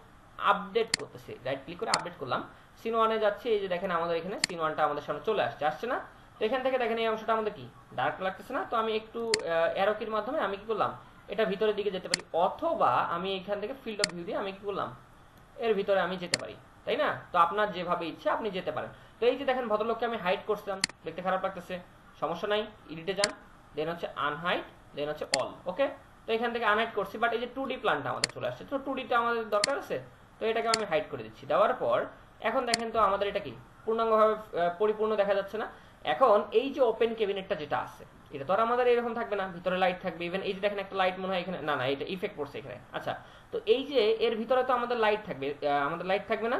আপডেট করতেছি, রাইট ক্লিক করে আপডেট করলাম, সিন 1 এ যাচ্ছি। এই যে দেখেন আমাদের এখানে সিন 1টা আমাদের সামনে চলে আসছে না? তো এখান থেকে দেখেন এই অংশটা আমাদের কি ডার্ক লাগতেছে না? তো আমি একটু অ্যারো কির মাধ্যমে আমি কি করলাম, এটা ভিতরের দিকে যেতে পারি, অথবা আমি এখান থেকে ফিল্ড অফ ভিউ দিয়ে আমি কি করলাম, এর ভিতরে আমি যেতে পারি, তাই না? তো আপনার যেভাবে ইচ্ছা আপনি যেতে পারেন। তো এই যে দেখেন ভদ্রলোককে আমি হাইড করছিলাম, দেখতে খারাপ লাগতেছে, সমস্যা নাই, এডিটে যান, দেন হচ্ছে আনহাইড, দেন হচ্ছে অল। ওকে, তো এখান থেকে আনহাইড করছি, বাট এই যে 2D প্ল্যানটা আমাদের চলে আসছে, তো 2Dটা আমাদের দরকার আছে, তো এটাকে আমি হাইড করে দিচ্ছি। দেওয়ার পর এখন দেখেন তো আমাদের এটা কি পূর্ণাঙ্গভাবে পরিপূর্ণ দেখা যাচ্ছে না? এখন এই যে ওপেন ক্যাবিনেটটা যেটা আছে, এটা তো আর আমাদের এরকম থাকবে না, ভিতরে লাইট থাকবে। ইভেন এই যে দেখেন একটা লাইট মনে হয় এখানে, না না এটা ইফেক্ট পড়ছে এখানে। আচ্ছা, তো এই যে এর ভিতরে তো আমাদের লাইট থাকবে, আমাদের লাইট থাকবে না?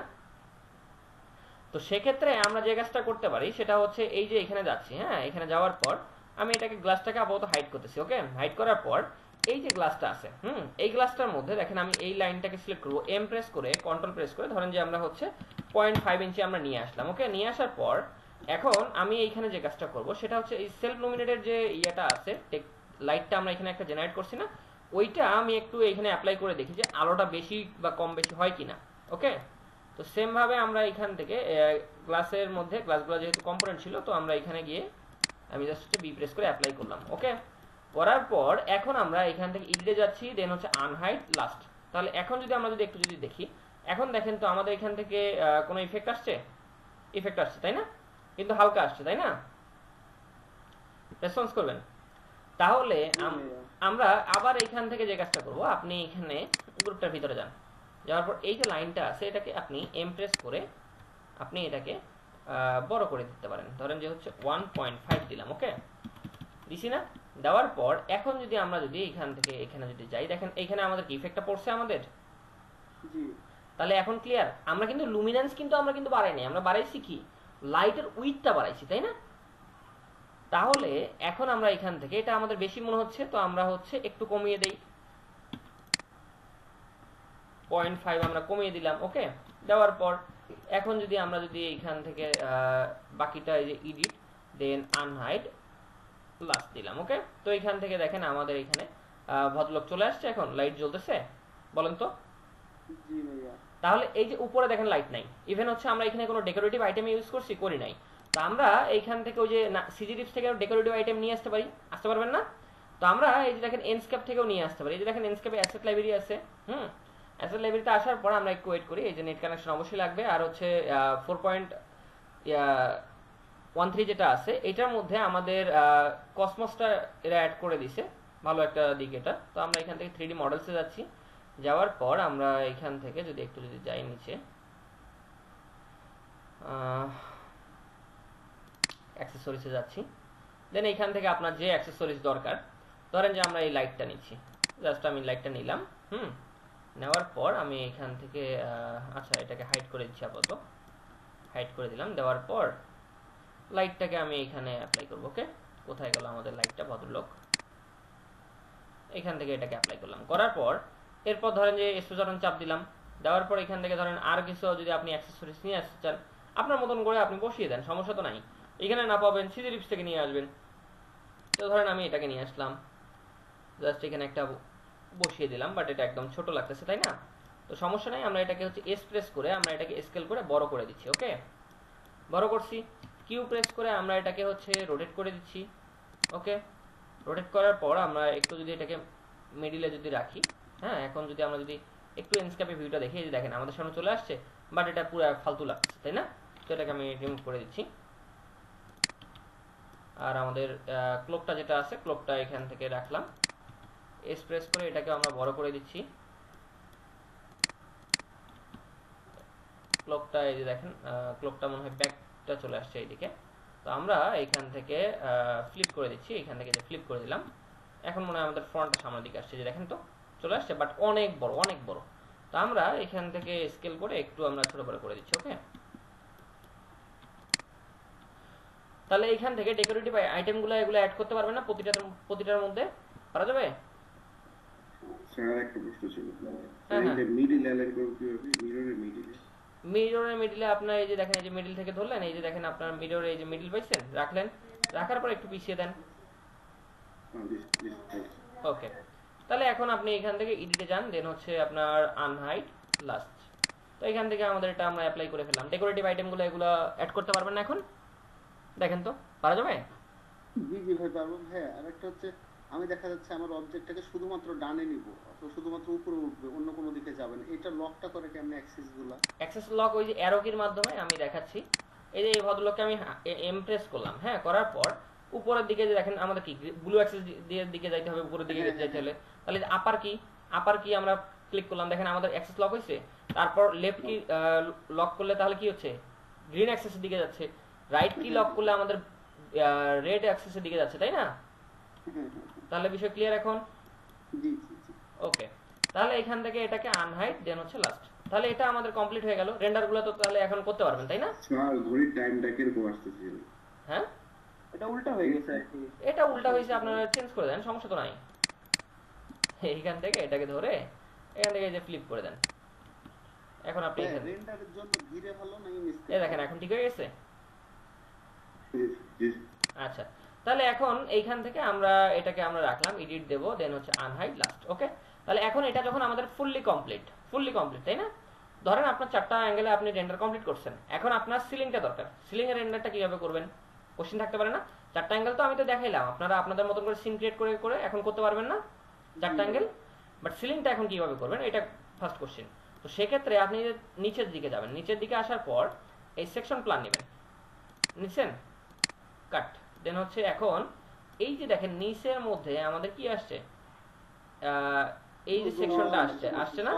তো সেক্ষেত্রে আমরা যে কাজটা করতে পারি সেটা হচ্ছে এই যে এখানে যাচ্ছি, হ্যাঁ এখানে যাওয়ার পর আমি এটাকে গ্লাসটাকে আপাতত হাইড করতেছি। ওকে, হাইড করার পর এই যে গ্লাসটা আছে, এই গ্লাসটার মধ্যে দেখেন আমি এই লাইনটাকে সিলেক্ট করব, এম প্রেস করে কন্ট্রোল প্রেস করে ধরেন যে আমরা হচ্ছে 0.5 ইঞ্চি আমরা নিয়ে আসলাম। ওকে, নিয়ে আসার পর এখন আমি এইখানে যে কাজটা করব সেটা হচ্ছে এই সেলফ লুমিনেটের যে ইয়েটা আছে, লাইটটা আমরা এখানে একটা জেনারেট করছি না, ওইটা আমি একটু এখানে অ্যাপ্লাই করে দেখি যে আলোটা বেশি বা কম বেশি হয় কিনা। ওকে, তো সেম ভাবে আমরা এখান থেকে গ্লাসের মধ্যে, গ্লাসগুলো যেহেতু কম্পোনেন্ট ছিল, তো আমরা এখানে গিয়ে আমি জাস্ট হচ্ছে বি প্রেস করে অ্যাপ্লাই করলাম। ওকে, করার পর এখন আমরা এখান থেকে ইডিটে যাচ্ছি, দেন হচ্ছে আনহাইড লাস্ট। তাহলে এখন যদি আমরা একটু দেখি, এখন দেখেন তো আমাদের এখান থেকে কোনো ইফেক্ট আসছে? ইফেক্ট আসছে, তাই না? কিন্তু হালকা আসছে, তাই না? রেসপন্স করবেন। তাহলে আমরা আবার এইখান থেকে যে কাজটা করব, আপনি এখানে গ্রুপটার ভিতরে যান, যাওয়ার পর এই যে লাইনটা আছে এটাকে আপনি এম প্রেস করে আপনি এটাকে বড় করে দিতে পারেন। ধরেন যে হচ্ছে 1.5 দিলাম। ওকে, দিছি না? দেওয়ার পর এখন যদি আমরা এখান থেকে এখানে যাই, দেখেন এইখানে আমাদের কি ইফেক্টটা পড়ছে আমাদের। তাহলে এখন ক্লিয়ার? আমরা কিন্তু লুমিনেন্স কিন্তু আমরা কিন্তু বাড়াইনি, আমরা বাড়াইছি কি, লাইটের উইডথটা বাড়াইছি, তাই না? তাহলে এখন আমরা এখান থেকে, এটা আমাদের বেশি মনে হচ্ছে, তো আমরা হচ্ছে একটু কমিয়ে দেই, 0.5 আমরা কমিয়ে দিলাম। ওকে, দেওয়ার পর এখন আমরা এখান থেকে বাকিটা এই যে এডিট দেন আনহাইড লাস্ট দিলাম। ওকে, তো এখান থেকে দেখেন আমাদের এখানে ভদ্রলোক চলে আসছে, এখন লাইট জ্বলতেছে, বলেন তো? জি ভাইয়া। তাহলে এই যে উপরে দেখেন লাইট নাই, ইভেন হচ্ছে আমরা এখানে কোনো ডেকোরেটিভ আইটেম ইউজ করছি, করি নাই। তো আমরা এইখান থেকে ওই যে সিজি টিপস থেকে ডেকোরেটিভ আইটেম নিয়ে আসতে পারি, আসতে পারবেন না? তো আমরা এই যে দেখেন এনস্কেপ থেকেও নিয়ে আসতে পারি। এই যে দেখেন এনস্কেপে অ্যাসেট লাইব্রেরি আছে, অ্যাসেট লাইব্রেরিতে আসার পর আমরা একটু ওয়েট করি, এই যে নেট কানেকশন অবশ্যই লাগবে, আর হচ্ছে 4.13 যেটা আছে এটার মধ্যে আমাদের কসমসটা এরা অ্যাড করে দিছে, ভালো একটা দিক এটা। তো আমরা এখান থেকে 3D মডেলসে যাচ্ছি, যাওয়ার পর আমরা এখান থেকে একটু যাই নিচে, অ্যাক্সেসরিজে যাচ্ছি, দেন এইখান থেকে আপনার যে অ্যাক্সেসরিজ দরকার, ধরেন যে আমরা এই লাইটটা নিচ্ছি, জাস্ট আমি লাইটটা নিলাম। নেওয়ার পর আমি এখান থেকে আচ্ছা এটাকে হাইড করে দিচ্ছি, আপাতত হাইড করে দিলাম। দেওয়ার পর লাইটটাকে আমি এখানে অ্যাপ্লাই করব। ওকে, কোথায় গেল আমাদের লাইটটা, ভদ্রলোক? এখান থেকে এটাকে অ্যাপ্লাই করলাম, করার পর এরপর ধরেন যে স্পেসারন চাপ দিলাম, দেওয়ার পর এখান থেকে ধরেন আর কিছু যদি আপনি অ্যাক্সেসরিজ নিয়ে আসতে চান, আপনার মতন করে আপনি বসিয়ে দেন, সমস্যা তো নাই। এখানে না পাবেন সিজি টিপস থেকে নিয়ে আসবেন। তো ধরেন আমি এটাকে নিয়ে আসলাম, জাস্ট এখানে একটা বসিয়ে দিলাম, বাট এটা একদম ছোট লাগতেছে, তাই না? তো সমস্যা নাই, আমরা এটাকে হচ্ছে এস প্রেস করে আমরা এটাকে স্কেল করে বড় করে দিচ্ছি। ওকে, বড় করছি, কিউ প্রেস করে আমরা এটাকে হচ্ছে রোটেট করে দিচ্ছি। ওকে, রোটেট করার পর আমরা একটু এটাকে মিডিলে রাখি, হ্যাঁ, এখন আমরা একটু এনস্কেপে ভিউটা দেখি, এই যে দেখেন আমাদের সামনে চলে আসছে, বাট এটা পুরো ফালতু লাগছে, তাই না? তো এটাকে আমি রিমুভ করে দিচ্ছি। আর আমাদের ক্লোকটা যেটা আছে, ক্লোকটা এখান থেকে রাখলাম, এস প্রেস করে এটাকে আমরা বড় করে দিচ্ছি। ক্লোকটা এই যে দেখেন, ক্লোকটা মনে হয় ব্যাকটা চলে আসছে এইদিকে, তো আমরা এখান থেকে ফ্লিপ করে দিচ্ছি, এখান থেকে ফ্লিপ করে দিলাম। এখন মনে হয় আমাদের ফ্রন্টটা সামনের দিকে আসছে, যে দেখেন তো চলে আসছে, বাট অনেক বড়, অনেক বড়। তো আমরা এখান থেকে স্কেল করে একটু আমরা ছোট বড় করে দিচ্ছি। ওকে, তাহলে এখান থেকে ডেকোরেটিভ আইটেমগুলো এগুলো অ্যাড করতে পারবেন না প্রতিটার মধ্যে? পারা যাবে? স্যার একটা প্রশ্ন ছিল, এই মিডল অ্যালাইন করব কিভাবে? মিররের মিডলে আপনার এই যে দেখেন, এই যে মিডল থেকে ধরলেন, এই যে দেখেন আপনার মিররে এই যে মিডল পাইছেন, রাখলেন, রাখার পর একটু পিছিয়ে দেন। ওকে, তাহলে এখন আপনি এখান থেকে এডিটে যান, দেন হচ্ছে আপনার আনহাইড লাস্ট। তো এখান থেকে আমাদের এটা আমরা অ্যাপ্লাই করে ফেললাম। ডেকোরেটিভ আইটেমগুলো এগুলো অ্যাড করতে পারবেন না এখন? দেখেন তো পারা যাবে? জি জি ভাই পারবো। হ্যাঁ, আর একটা হচ্ছে আমি দেখা যাচ্ছে আমার অবজেক্টটাকে শুধুমাত্র ডানে নিব অথবা শুধুমাত্র উপরে উঠবে, অন্য কোনো দিকে যাবে না, এটা লকটা করে কেমনে অ্যাক্সেসগুলো? অ্যাক্সেস লক ওই যে অ্যারো কির মাধ্যমে আমি দেখাচ্ছি। এই যে এই ভদ্রলোককে আমি এম প্রেস করলাম, হ্যাঁ, করার পর উপরের দিকে যে দেখেন আমাদের কি ব্লু অ্যাক্সেস দিকে যাইতে হবে, উপরের দিকে যাইতে হলে তাহলে আপার কি আমরা ক্লিক করলাম, দেখেন আমাদের অ্যাক্সেস লক হয়েছে। তারপর লেফট কি লক করলে তাহলে কি হচ্ছে, গ্রিন অ্যাক্সেসের দিকে যাচ্ছে। রাইট কি লক করলে আমাদের রেড অ্যাক্সেসের দিকে যাচ্ছে, তাই না? তাহলে বিষয় ক্লিয়ার এখন? জি জি জি। ওকে, তাহলে এখান থেকে এটাকে আনহাইড দেন হচ্ছে লাস্ট। তাহলে এটা আমাদের কমপ্লিট হয়ে গেল। রেন্ডারগুলো তো তাহলে এখন করতে পারবেন, তাই না? স্যার ঘড়ির টাইমটা কিরকম আসতেছে? হ্যাঁ, এটা উল্টা হয়ে গেছে আর কি। এটা উল্টা হয়েছে, আপনারা চেঞ্জ করে দেন, সমস্যা তো নাই। এইখান থেকে এটাকে ধরে এখান থেকে যে ফ্লিপ করে দেন। এখন আপনি রেন্ডারের জন্য ভিড়ে ভালো না এই দেখেন এখন ঠিক হয়ে গেছে। জি আচ্ছা, তাহলে এখন এইখান থেকে আমরা এটাকে আমরা রাখলাম, এডিট দেব, দেন হচ্ছে আনহাইড লাস্ট। ওকে, তাহলে এখন এটা যখন আমাদের ফুললি কমপ্লিট, তাই না? ধরেন আপনার 4টা অ্যাঙ্গেলে আপনি রেন্ডার কমপ্লিট করছেন, এখন আপনার সিলিংটা দরকার। সিলিং এর রেন্ডারটা কিভাবে করবেন কোশ্চেন থাকতে পারে না? 4টা অ্যাঙ্গেল তো আমি তো দেখাইলাম, আপনারা আপনাদের মতন করে সিন ক্রিয়েট করে করে এখন করতে পারবেন না 4টা অ্যাঙ্গেল, বাট সিলিংটা এখন কিভাবে করবেন এটা ফার্স্ট কোশ্চেন। তো সেক্ষেত্রে আপনি নিচের দিকে যাবেন, নিচের দিকে আসার পর এই সেকশন প্ল্যান নেবেন, নিচ্ছেন, কাট, দেন হচ্ছে এখন এই যে দেখেন নিচের মধ্যে আমাদের কি আসছে, এই যে সেকশনটা আসছে না?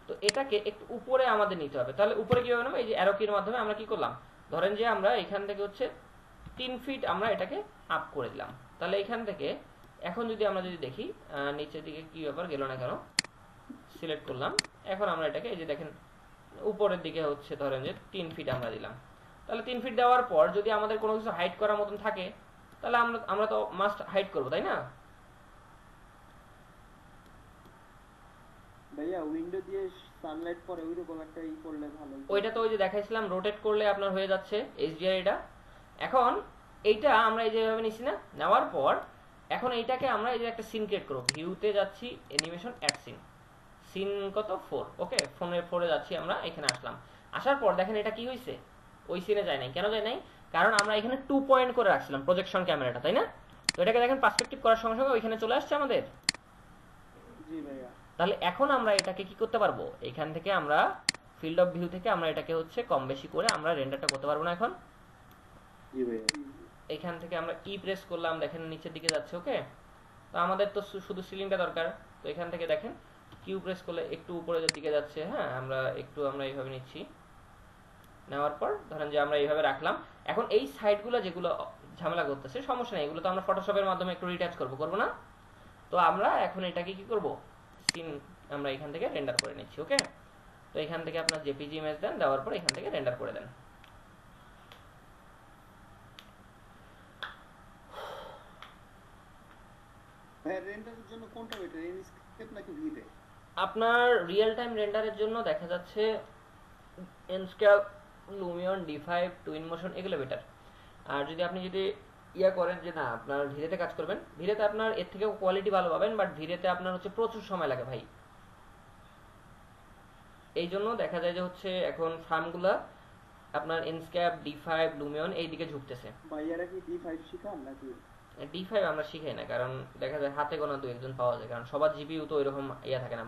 তো এটাকে একটু উপরে আমাদের নিতে হবে। তাহলে উপরে কিভাবে নেব? এই যে অ্যারো কির মাধ্যমে আমরা কি করলাম, ধরেন যে আমরা এখান থেকে হচ্ছে 3 ফিট আমরা এটাকে আপ করে দিলাম। তাহলে এখান থেকে এখন যদি আমরা যদি দেখি নিচের দিকে কি ব্যাপার গেল না কেন, সিলেক্ট করলাম, এখন আমরা এটাকে এই যে দেখেন উপরের দিকে হচ্ছে ধরেন যে 3 ফিট আমরা দিলাম। তাহলে 3 ফিট দেওয়ার পর যদি আমাদের কোনো কিছু হাইড করার মতন থাকে তাহলে আমরা তো মাস্ট হাইড করবো, তাই না? ভাইয়া উইন্ডো দিয়ে সানলাইট পরে ওইরকম একটা ই করলে ভালো। ওইটা তো ওই যে দেখাইছিলাম, রোটেট করলে আপনার হয়ে যাচ্ছে এইচডিআর এটা। এখন এইটা আমরা এই যেভাবে নিছি না, নেওয়ার পর এখন এইটাকে আমরা এই যে একটা সিন ক্রিয়েট করব, ভিউতে যাচ্ছি, অ্যানিমেশন অ্যাড সিন, সিন কত 4, ওকে, ফোনের 4 এ যাচ্ছি আমরা, এখানে আসলাম। আসার পর দেখেন এটা কি হয়েছে, ওই সিনে যায় নাই। কেন যায় নাই? কারণ আমরা এখানে 2 পয়েন্ট করে রাখছিলাম প্রজেকশন ক্যামেরাটা, তাই না? তো এটাকে দেখেন পার্সপেক্টিভ করার সঙ্গে সঙ্গে ওইখানে চলে আসছে আমাদের। জি ভাইয়া। তাহলে এখন আমরা এটাকে কি করতে পারবো, এখান থেকে আমরা ফিল্ড অফ ভিউ থেকে আমরা এটাকে হচ্ছে কম বেশি করে আমরা রেন্ডারটা করতে পারবো না এখন? জি ভাইয়া। এখান থেকে আমরা কি প্রেস করলাম, দেখেন নিচের দিকে যাচ্ছে, ওকে। তো আমাদের তো শুধু সিলিংটা দরকার, তো এখান থেকে দেখেন কিউ প্রেস করলে একটু উপরের দিকে যাচ্ছে। হ্যাঁ, আমরা এইভাবে নিচ্ছি, নেওয়ার পর ধরেন যে আমরা এইভাবে রাখলাম। এখন এই সাইডগুলো যেগুলো ঝামেলা করতেছে, সমস্যা নেই, এগুলো তো আমরা ফটোশপের মাধ্যমে একটু রিটাচ করবো না? তো আমরা এখন এটাকে কি করব, সিন আমরা এখান থেকে রেন্ডার করে নিচ্ছি, ওকে। তো এখান থেকে আপনার জেপিজি ইমেজ দেন, দেওয়ার পর এখান থেকে রেন্ডার করে দেন। রেন্ডারের জন্য কোনটা বেটার, ইনস্কেপ নাকি ভিরে? আপনার রিয়েল টাইম রেন্ডারের জন্য দেখা যাচ্ছে ইনস্কেপ, লুমিয়ন, D5, টুইন মোশন এগুলো বেটার। আর যদি আপনি ইয়া করেন যে না আপনার ভিরেতে কাজ করবেন, ভিরেতে আপনার এর থেকেও কোয়ালিটি ভালো পাবেন, বাট ভিরেতে আপনার হচ্ছে প্রচুর সময় লাগে ভাই। এই জন্য দেখা যায় যে হচ্ছে এখন ফার্মগুলা আপনার ইনস্কেপ, D5, লুমিয়ন এই দিকে ঝুঁকতেছে। ভাইয়ারা কি D5 শিখান নাকি? D5 আমরা শিখাই না, কারণ দেখা যায় হাতে গোনা 2-1 পাওয়া যায়, কারণ সবার জিপিইউ তো এরকম ইয়া থাকে না,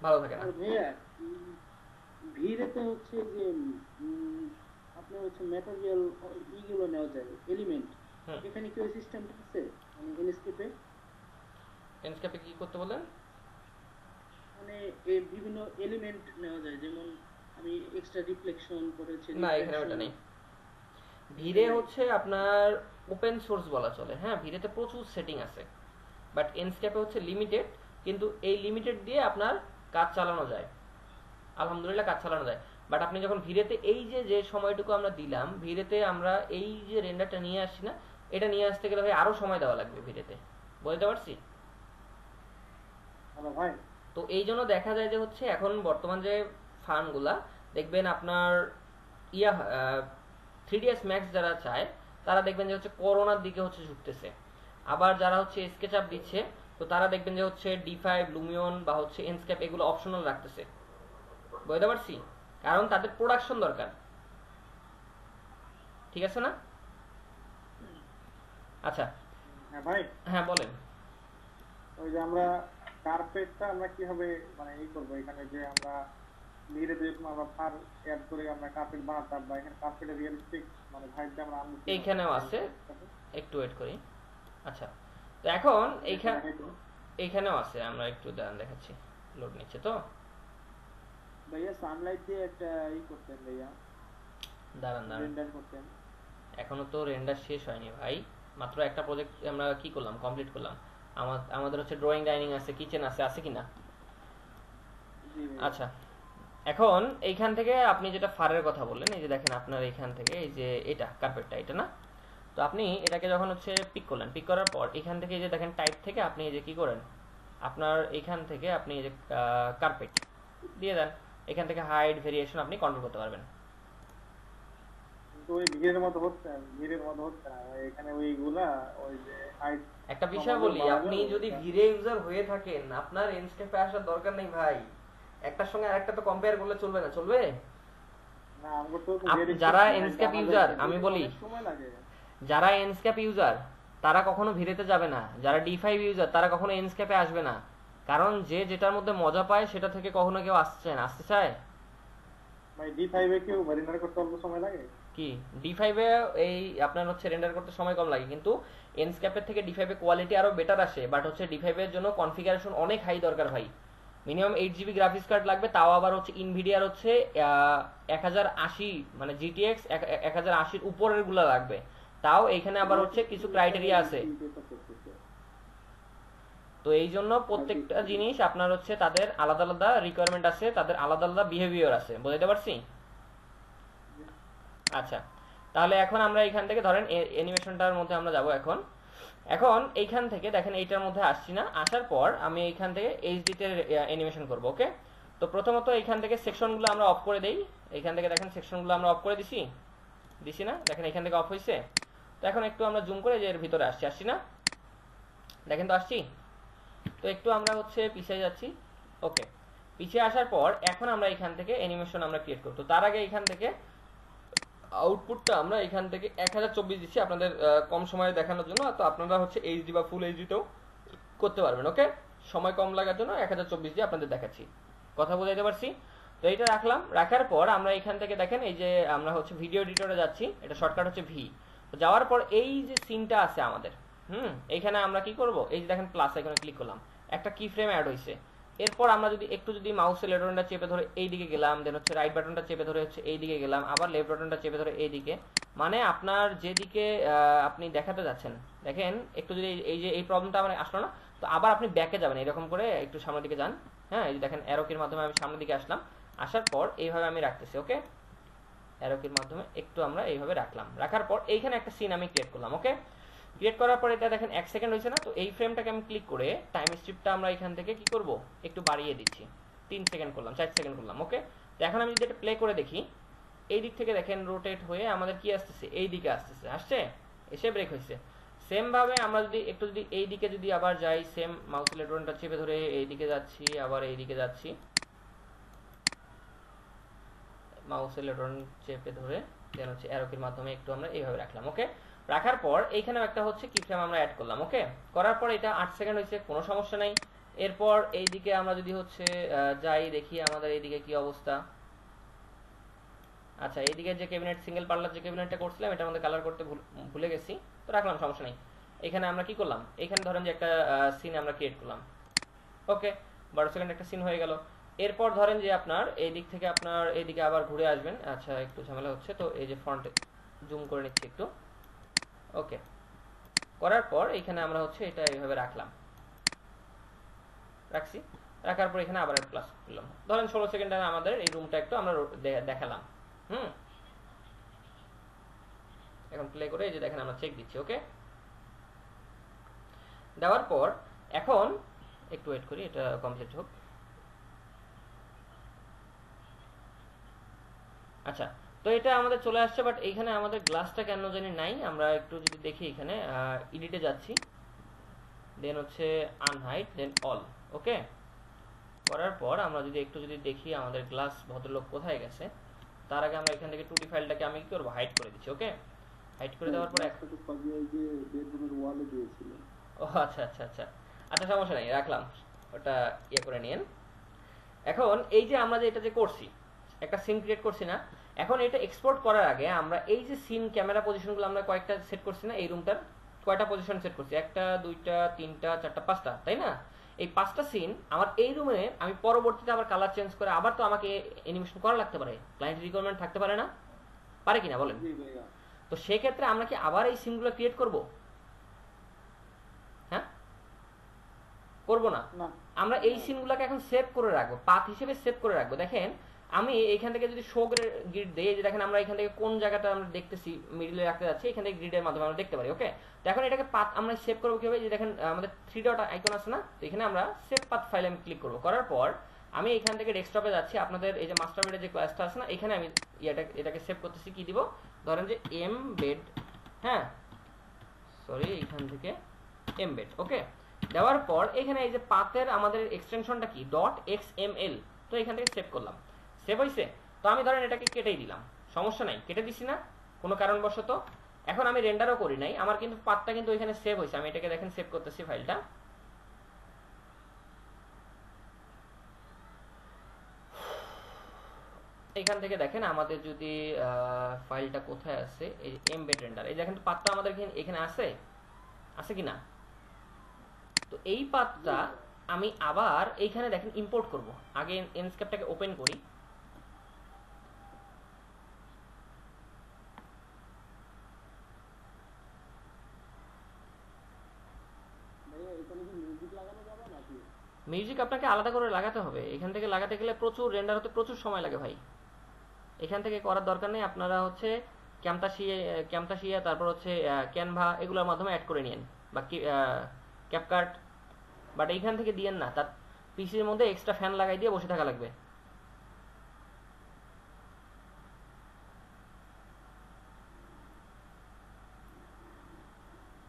ভালো থাকে না। ভাইয়া ভিড়েতে হচ্ছে যে আপনার হচ্ছে ম্যাটেরিয়াল ইগুলো নেওয়া যায়, এলিমেন্ট, এখানে কি ওই সিস্টেমটা আছে মানে ইনস্কেপে? ইনস্কেপে কি করতে বলেন? মানে এই বিভিন্ন এলিমেন্ট নেওয়া যায়, যেমন আমি এক্সট্রা রিফ্লেকশন করেছি। না, এখানে ওটা নেই। ভিরে হচ্ছে আপনার ওপেন সোর্স বলা চলে, হ্যাঁ, ভিরেতে প্রচুর সেটিং আছে, বাট ইনস্কেপে হচ্ছে লিমিটেড, কিন্তু এই লিমিটেড দিয়ে আপনার কাজ চালানো যায়, আলহামদুলিল্লাহ কাজ চালানো যায়। বাট আপনি যখন ভিরেতে এই যে সময়টুকু আমরা দিলাম, ভিরেতে আমরা এই যে রেন্ডারটা নিয়ে আসছি না, এটা নিয়ে আসতে গেলে ভাই আরো সময় দেওয়া লাগবে ভিরেতে, বুঝতে পারছি? ভাই তো এই জন্য দেখা যায় যে হচ্ছে এখন বর্তমান যে ফার্মগুলা দেখবেন আপনার 3ds Max যারা চায় তারা দেখবেন যে হচ্ছে করোনার দিকে হচ্ছে ঝুঁকতেছে। আবার যারা হচ্ছে স্কেচআপ দিচ্ছে তো তারা দেখবেন যে হচ্ছে D5, লুমিয়ন বা হচ্ছে ইনস্কেপ এগুলো অপশনাল রাখতেছে, বুঝতে পারছি? কারণ তাদের প্রোডাকশন দরকার, ঠিক আছে না? আচ্ছা হ্যাঁ ভাই, হ্যাঁ বলেন। ওই যে আমরা কার্পেটটা আমরা কিভাবে মানে এই করবো, এখানে যে আমরা ধীরে ধীরে আমরা ফার অ্যাড করে আমরা কার্পেট বানাতাম, বা এখানে কার্পেটের রিয়েলিস্টিক মানে ভাইবটা আমরা আনবো? এইখানেও আছে, একটু ওয়েট করি। আচ্ছা, তো এখন এইখানেও আছে, আমরা একটু দেখাচ্ছি, লোড নিচ্ছে তো। ভাইয়া সানলাইট দিয়ে একটা ই করতেন ভাইয়া, দাঁড়ান রেন্ডার করতেন। এখনো তো রেন্ডার শেষ হয়নি ভাই, মাত্র একটা প্রজেক্ট আমরা কি করলাম, কমপ্লিট করলাম। আমাদের হচ্ছে ড্রয়িং ডাইনিং আছে, কিচেন আছে, আছে কিনা? আচ্ছা এখন এইখান থেকে আপনি যেটা ফারের কথা বললেন, এই যে দেখেন আপনার এইখান থেকে এই যে এটা কার্পেটটা, এটা না? তো আপনি এটাকে যখন হচ্ছে পিক করলেন, পিক করার পর এখান থেকে এই যে দেখেন টাইপ থেকে আপনি এই যে কি করেন, আপনার এইখান থেকে আপনি এই যে কার্পেট দিয়ে দেন। এখান থেকে হাইড ভেরিয়েশন আপনি কন্ট্রোল করতে পারবেন। কিন্তু ওই ভিড়ের মতো হচ্ছে না এখানে ওইগুলা ওই যে হাইট। একটা বিষয় বলি, আপনি যদি ভিরে ইউজার হয়ে থাকেন আপনার এন্ডস্কেপে আসার দরকার নেই ভাই। একটার সঙ্গে আরেকটা তো কম্পেয়ার করলে চলবে না, চলবে? না আমগো তো যারা এন্ডস্কেপ ইউজার, আমি বলি সময় লাগে। যারা এন্ডস্কেপ ইউজার তারা কখনো ভিরেতে যাবে না, যারা D5 ইউজার তারা কখনো এন্ডস্কেপে আসবে না। কারণ যে যেটার মধ্যে মজা পায় সেটা থেকে কখনো কেউ আসতে চায়? ভাই D5 এ কেউ রেন্ডার করতে অল্প সময় লাগে? কি D5 এ এই আপনার হচ্ছে রেন্ডার করতে সময় কম লাগে, কিন্তু এনস্কেপের থেকে D5 এ কোয়ালিটি আরো বেটার আসে। বাট হচ্ছে D5 এর জন্য কনফিগারেশন অনেক হাই দরকার ভাই। মিনিমাম 8GB গ্রাফিক্স কার্ড লাগবে, তাও আবার হচ্ছে ইনভিডিয়ার হচ্ছে 1080 মানে GTX 1080 উপরের গুলা লাগবে। তাও এইখানে আবার হচ্ছে কিছু ক্রাইটেরিয়া আছে। তো এই জন্য প্রত্যেকটা জিনিস আপনার হচ্ছে তাদের আলাদা আলাদা রিকোয়ারমেন্ট আছে, তাদের আলাদা আলাদা বিহেভিয়ার আছে, বুঝতে পারছি? আচ্ছা, তাহলে এখন আমরা এখান থেকে ধরেন অ্যানিমেশনটার মধ্যে আমরা যাব। এখন এইখান থেকে দেখেন এইটার মধ্যে আসছি না, আসার পর আমি এইখান থেকে এইচডি তে অ্যানিমেশন করব। ওকে, তো প্রথমত এইখান থেকে সেকশনগুলো আমরা অফ করে দেই। এইখান থেকে দেখেন সেকশনগুলো আমরা অফ করে দিছি না? দেখেন এখান থেকে অফ হয়েছে। তো এখন একটু আমরা জুম করে যে এর ভিতরে আসছি না? দেখেন তো আসছি। তো একটু আমরা হচ্ছে পিছিয়ে যাচ্ছি। ওকে, পিছিয়ে আসার পর এখন আমরা এখান থেকে অ্যানিমেশন আমরা ক্রিয়েট করব। তো তার আগে এখান থেকে আউটপুটটা আমরা এখান থেকে 1024 দিচ্ছি আপনাদের কম সময়ে দেখানোর জন্য। তো আপনারা হচ্ছে এইচডি বা ফুল এইচডি তেও করতে পারবেন। ওকে, সময় কম লাগার জন্য 1024 দিয়ে আপনাদের দেখাচ্ছি। কথা বুঝাইতে পারছি? তো এইটা রাখার পর আমরা এখান থেকে দেখেন এই যে আমরা হচ্ছে ভিডিও এডিটরে যাচ্ছি, এটা শর্টকাট হচ্ছে ভি। তো যাওয়ার পর এই যে সিনটা আছে আমাদের, এইখানে আমরা কি করব, এই যে দেখেন প্লাস আইকনে ক্লিক করলাম, একটা কি ফ্রেম অ্যাড হইছে। এরপর আমরা যদি মাউসের লেফট বাটনটা চেপে ধরে এই দিকে গেলাম, দেন হচ্ছে রাইট বাটনটা চেপে ধরে হচ্ছে এই দিকে গেলাম, আবার লেফট বাটনটা চেপে ধরে এই দিকে, মানে আপনার যেদিকে আপনি দেখাতে যাচ্ছেন, দেখেন একটু যদি এই যে এই প্রবলেমটা আমার আসলো না, তো আবার আপনি ব্যাকে যাবেন, এরকম করে একটু সামনের দিকে যান। হ্যাঁ, এই যে দেখেন অ্যারো কির মাধ্যমে আমি সামনের দিকে আসলাম, আসার পর এইভাবে আমি রাখতেছি। ওকে, অ্যারো কির মাধ্যমে একটু আমরা এইভাবে রাখার পর এইখানে একটা সিন আমি ক্রিয়েট করলাম। ওকে, ক্রিয়েট করার পর এটা দেখেন 1 সেকেন্ড হয়েছে না? তো এই ফ্রেমটাকে আমি ক্লিক করে টাইম স্ট্রিপটা আমরা এখান থেকে কি করব, একটু বাড়িয়ে দিচ্ছি। 3 সেকেন্ড করলাম, 4 সেকেন্ড করলাম। ওকে, তো এখন আমি যদি এটা প্লে করে দেখি, এই দিক থেকে দেখেন রোটেট হয়ে আমাদের কি আসতেছে, এই দিকে আসছে, এসে ব্রেক হয়েছে। সেম ভাবে আমরা যদি এই দিকে যদি আবার যাই, সেম মাউস লেটনটা চেপে ধরে এই দিকে যাচ্ছি, আবার এই দিকে যাচ্ছি, মাউসের লেটন চেপে ধরে দেন হচ্ছে অ্যারো কির মাধ্যমে একটু আমরা এইভাবে রাখলাম। ওকে, রাখার পর এইখানেও একটা হচ্ছে কি ফ্রেম আমরা অ্যাড করলাম। ওকে, করার পর এটা 8 সেকেন্ড হয়েছে, কোনো সমস্যা নাই। এরপর এইদিকে আমরা যদি হচ্ছে যাই, দেখি আমাদের এইদিকে কি অবস্থা। আচ্ছা, এইদিকে যে ক্যাবিনেট সিঙ্গেল পার্লার যে ক্যাবিনেটটা করছিলাম, এটার মধ্যে কালার করতে ভুলে গেছি, তো রাখলাম, সমস্যা নেই। এখানে আমরা কি করলাম, এখানে ধরেন যে একটা সিন আমরা ক্রিয়েট করলাম। ওকে, 12 সেকেন্ড একটা সিন হয়ে গেল। এরপর ধরেন যে আপনার এই দিক থেকে আপনার এইদিকে আবার ঘুরে আসবেন। আচ্ছা, একটু ঝামেলা হচ্ছে, তো এই যে ফ্রন্টে জুম করে নিচ্ছি একটু। ওকে, করার পর এখানে আমরা হচ্ছে এটা এইভাবে রাখছি। রাখার পর এখানে আবার প্লাস করলাম, ধরেন 16 সেকেন্ডে আমাদের এই রুমটা একটু আমরা দেখালাম। এখন প্লে করে এই যে দেখেন আমরা চেক দিচ্ছি। ওকে, দেওয়ার পর এখন একটু ওয়েট করি, এটা কমপ্লিট হোক। আচ্ছা, তো এটা আমাদের চলে আসছে, বাট এইখানে আমাদের গ্লাসটা কেন জানি নাই। আমরা একটু যদি দেখি, এখানে এডিটে যাচ্ছি, দেন হচ্ছে আনহাইড, দেন অল। ওকে, করার পর আমরা একটু দেখি আমাদের গ্লাস ভদ্রলোক কোথায় গেছে, তার আগে আমরা এখান থেকে 2D ফাইলটাকে আমি কি করব, হাইড করে দিচ্ছি। ওকে, হাইড করে দেওয়ার পর একটু পাজিয়ে যে বেডরুমের ওয়ালে দিয়েছিল। ও আচ্ছা, সমস্যা নাই, রাখলাম, ওটা ইয়ে করে নিয়েন। এখন এই যে আমরা যে এটা যে করছি, একটা সিন ক্রিয়েট করছি না, এখন এটা এক্সপোর্ট করার আগে আমরা এই যে সিন ক্যামেরা পজিশনগুলো আমরা কয়েকটা সেট করছি না, এই রুমটার কয়টা পজিশন সেট করছি, 1টা 2টা 3টা 4টা 5টা, তাই না? এই 5টা সিন আমার এই রুমে আমি পরবর্তীতে আবার কালার চেঞ্জ করে আবার তো আমাকে অ্যানিমেশন করা লাগতে পারে, ক্লায়েন্ট রিকোয়ারমেন্ট থাকতে পারে না, পারে কিনা বলেন? তো সেক্ষেত্রে আমরা কি আবার এই সিনগুলো ক্রিয়েট করব? হ্যাঁ, করব না। আমরা এই সিনগুলোকে এখন সেভ করে রাখবো, পাথ হিসেবে সেভ করে রাখবো। দেখেন আমি এখান থেকে যদি শো গ্রিড দেই, যে দেখেন আমরা এখান থেকে কোন জায়গাটা আমরা দেখতেছি মিডলে রাখতে যাচ্ছি, এখান থেকে গ্রিডের মাধ্যমে আমরা দেখতে পারি। ওকে, তো এখন এটাকে পাথ আমরা সেভ করবো কিভাবে, যে দেখেন আমাদের 3 ডট আইকন আছে না, তো এখানে আমরা সেভ পাথ ফাইলে আমি ক্লিক করবো। করার পর আমি এখান থেকে ডেস্কটপে যাচ্ছি, আপনাদের এই যে মাস্টার বেডের যে ক্লাসটা আছে না, এখানে আমি এটাকে সেভ করতেছি। কি দিব, ধরেন যে এমবেড, হ্যাঁ সরি এখান থেকে এমবেড। ওকে, দেওয়ার পর এখানে এই যে পাথের আমাদের এক্সটেনশনটা কি .xml, তো এখান থেকে সেভ করলাম। সেভ হয়েছে, তো আমি ধরেন এটাকে কেটেই দিলাম, সমস্যা নাই, কেটে দিছি না কোনো কারণবশত। এখন আমি রেন্ডারও করি নাই, আমার কিন্তু পাথটা কিন্তু এখানে সেভ হয়েছে। আমি এটাকে দেখেন সেভ করতেছি ফাইলটা। এখান থেকে দেখেন আমাদের যদি ফাইলটা কোথায় আছে, এই এমবেড রেন্ডার, এই দেখেন পাথটা আমাদের এখানে আছে, আছে কি না? তো এই পাথটা আমি আবার এইখানে দেখেন ইম্পোর্ট করব। আগে এনস্কেপটাকে ওপেন করি, মিউজিক আপনাকে আলাদা করে লাগাতে হবে। এখান থেকে লাগাতে গেলে প্রচুর রেন্ডার হতে প্রচুর সময় লাগে ভাই। এখান থেকে করার দরকার নেই, আপনারা হচ্ছে ক্যামতাশিয়া তারপর হচ্ছে ক্যানভা এগুলোর মাধ্যমে অ্যাড করে নিন, বা ক্যাপকাট, বাট এইখান থেকে দিয়েন না, তার পিসির মধ্যে এক্সট্রা ফ্যান লাগাই দিয়ে বসে থাকা লাগবে।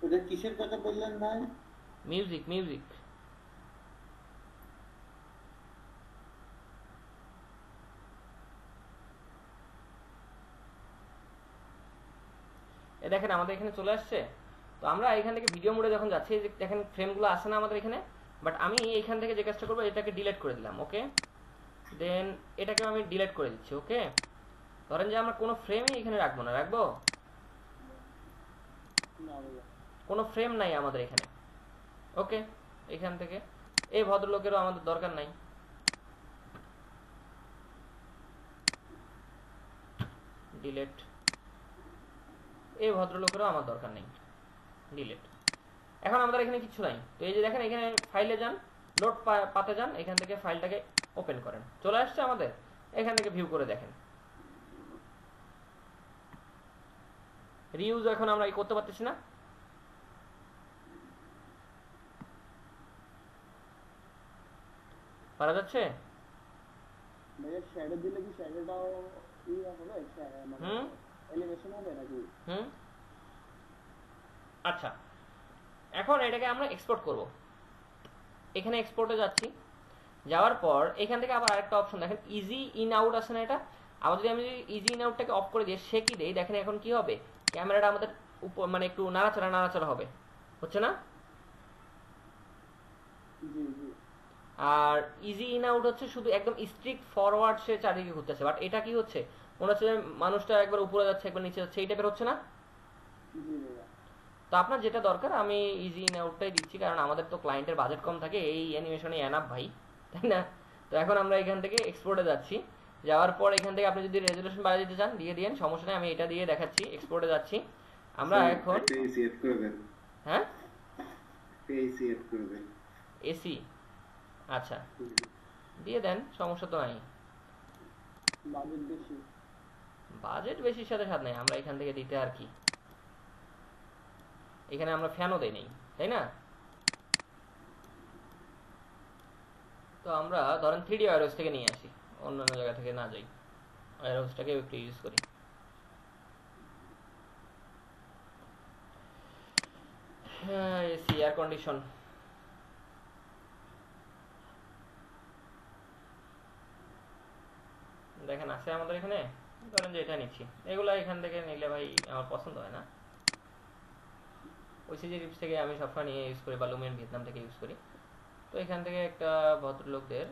এটা কিসের কথা বললেন ভাই? Music, music. এ দেখেন আমাদের এখানে চলে আসছে। তো আমরা এখান থেকে ভিডিও মোডে যখন যাচ্ছি, দেখেন ফ্রেমগুলো আসে না আমাদের এখানে, বাট আমি এইখান থেকে যে কাজটা করবো, এটাকে ডিলিট করে দিলাম। ওকে, দেন এটাকে আমি ডিলিট করে দিচ্ছি। ওকে, ধরেন যে আমরা কোনো ফ্রেমই এখানে রাখবো না, রাখবো কোনো ফ্রেম নাই আমাদের এখানে। ওকে, এখান থেকে এই ভদ্রলোকেরও আমাদের দরকার নাই, ডিলিট। এই ভদ্রলোকেরও আমার দরকার নেই, ডিলিট। এখন আমাদের এখানে কিছু নাই। তো এই যে দেখেন এখানে ফাইলে যান, লোড পাতে যান, এখান থেকে ফাইলটাকে ওপেন করেন, চলে আসছে আমাদের। এখান থেকে ভিউ করে দেখেন, রিউজ এখন আমরা করতে পারতেছি না। পারা যাচ্ছে? ভাইয়া শ্যাডো দিলে কি শ্যাডোটাও হবে, মানে অ্যানিমেশন হবে নাকি? আচ্ছা, এখন এটাকে আমরা এক্সপোর্ট করব। এখানে এক্সপোর্টে যাচ্ছি, যাওয়ার পর এখান থেকে আবার আরেকটা অপশন দেখেন, ইজি ইন আউট আছে না, এটা আবার যদি আমি ইজি ইন আউটটাকে অফ করে দিয়ে সে কি দেই, দেখেন এখন কি হবে, ক্যামেরাটা আমাদের উপর মানে একটু নাড়াচাড়া নাড়াচাড়া হবে, হচ্ছে না? আর ইজি ইন আউট হচ্ছে শুধু একদম স্ট্রিক্ট ফরওয়ার্ড, সে চারিদিকে ঘুরতেছে, বাট এটা কি হচ্ছে, মনে হচ্ছে মানুষটা একবার উপরে যাচ্ছে একবার নিচে যাচ্ছে, এই টাইপের হচ্ছে না? তো আপনার যেটা দরকার, আমি ইজি ইন আউটটাই দিচ্ছি, কারণ আমাদের তো ক্লায়েন্টের বাজেট কম থাকে, এই অ্যানিমেশনে এনাফ ভাই, তাই না? তো এখন আমরা এখান থেকে এক্সপোর্টে যাচ্ছি, যাওয়ার পর এখান থেকে আপনি যদি রেজুলেশন বাড়িয়ে দিতে চান দিয়ে দিন, সমস্যা নেই, আমি এটা দিয়ে দেখাচ্ছি। এক্সপোর্টে যাচ্ছি আমরা এখন, হ্যাঁ এসি, আচ্ছা দিয়ে দেন, সমস্যা তো নাই। বাজেট বেশির সাথে সাথে নাই, আমরা এখান থেকে দিতে আর কি, এখানে আমরা ফ্যানও দেই নেই, তাই না? তো আমরা ধরেন 3D ওয়্যারহাউস থেকে নিয়ে আসি, অন্যান্য জায়গা থেকে না যাই, ওয়্যারহাউসটাকে একটু ইউজ করি। হ্যাঁ, এসি, এয়ার কন্ডিশন। দেখেন আছে আমাদের এখানে, ধরেন যে এটা নিচ্ছি, এগুলো এখান থেকে নিলে ভাই আমার পছন্দ হয় না, ওই সিজি টিপস থেকে আমি সবসময় নিয়ে ইউজ করি, বা লুমিয়ান ভিয়েতনাম থেকে ইউজ করি। তো এখান থেকে একটা ভদ্রলোকদের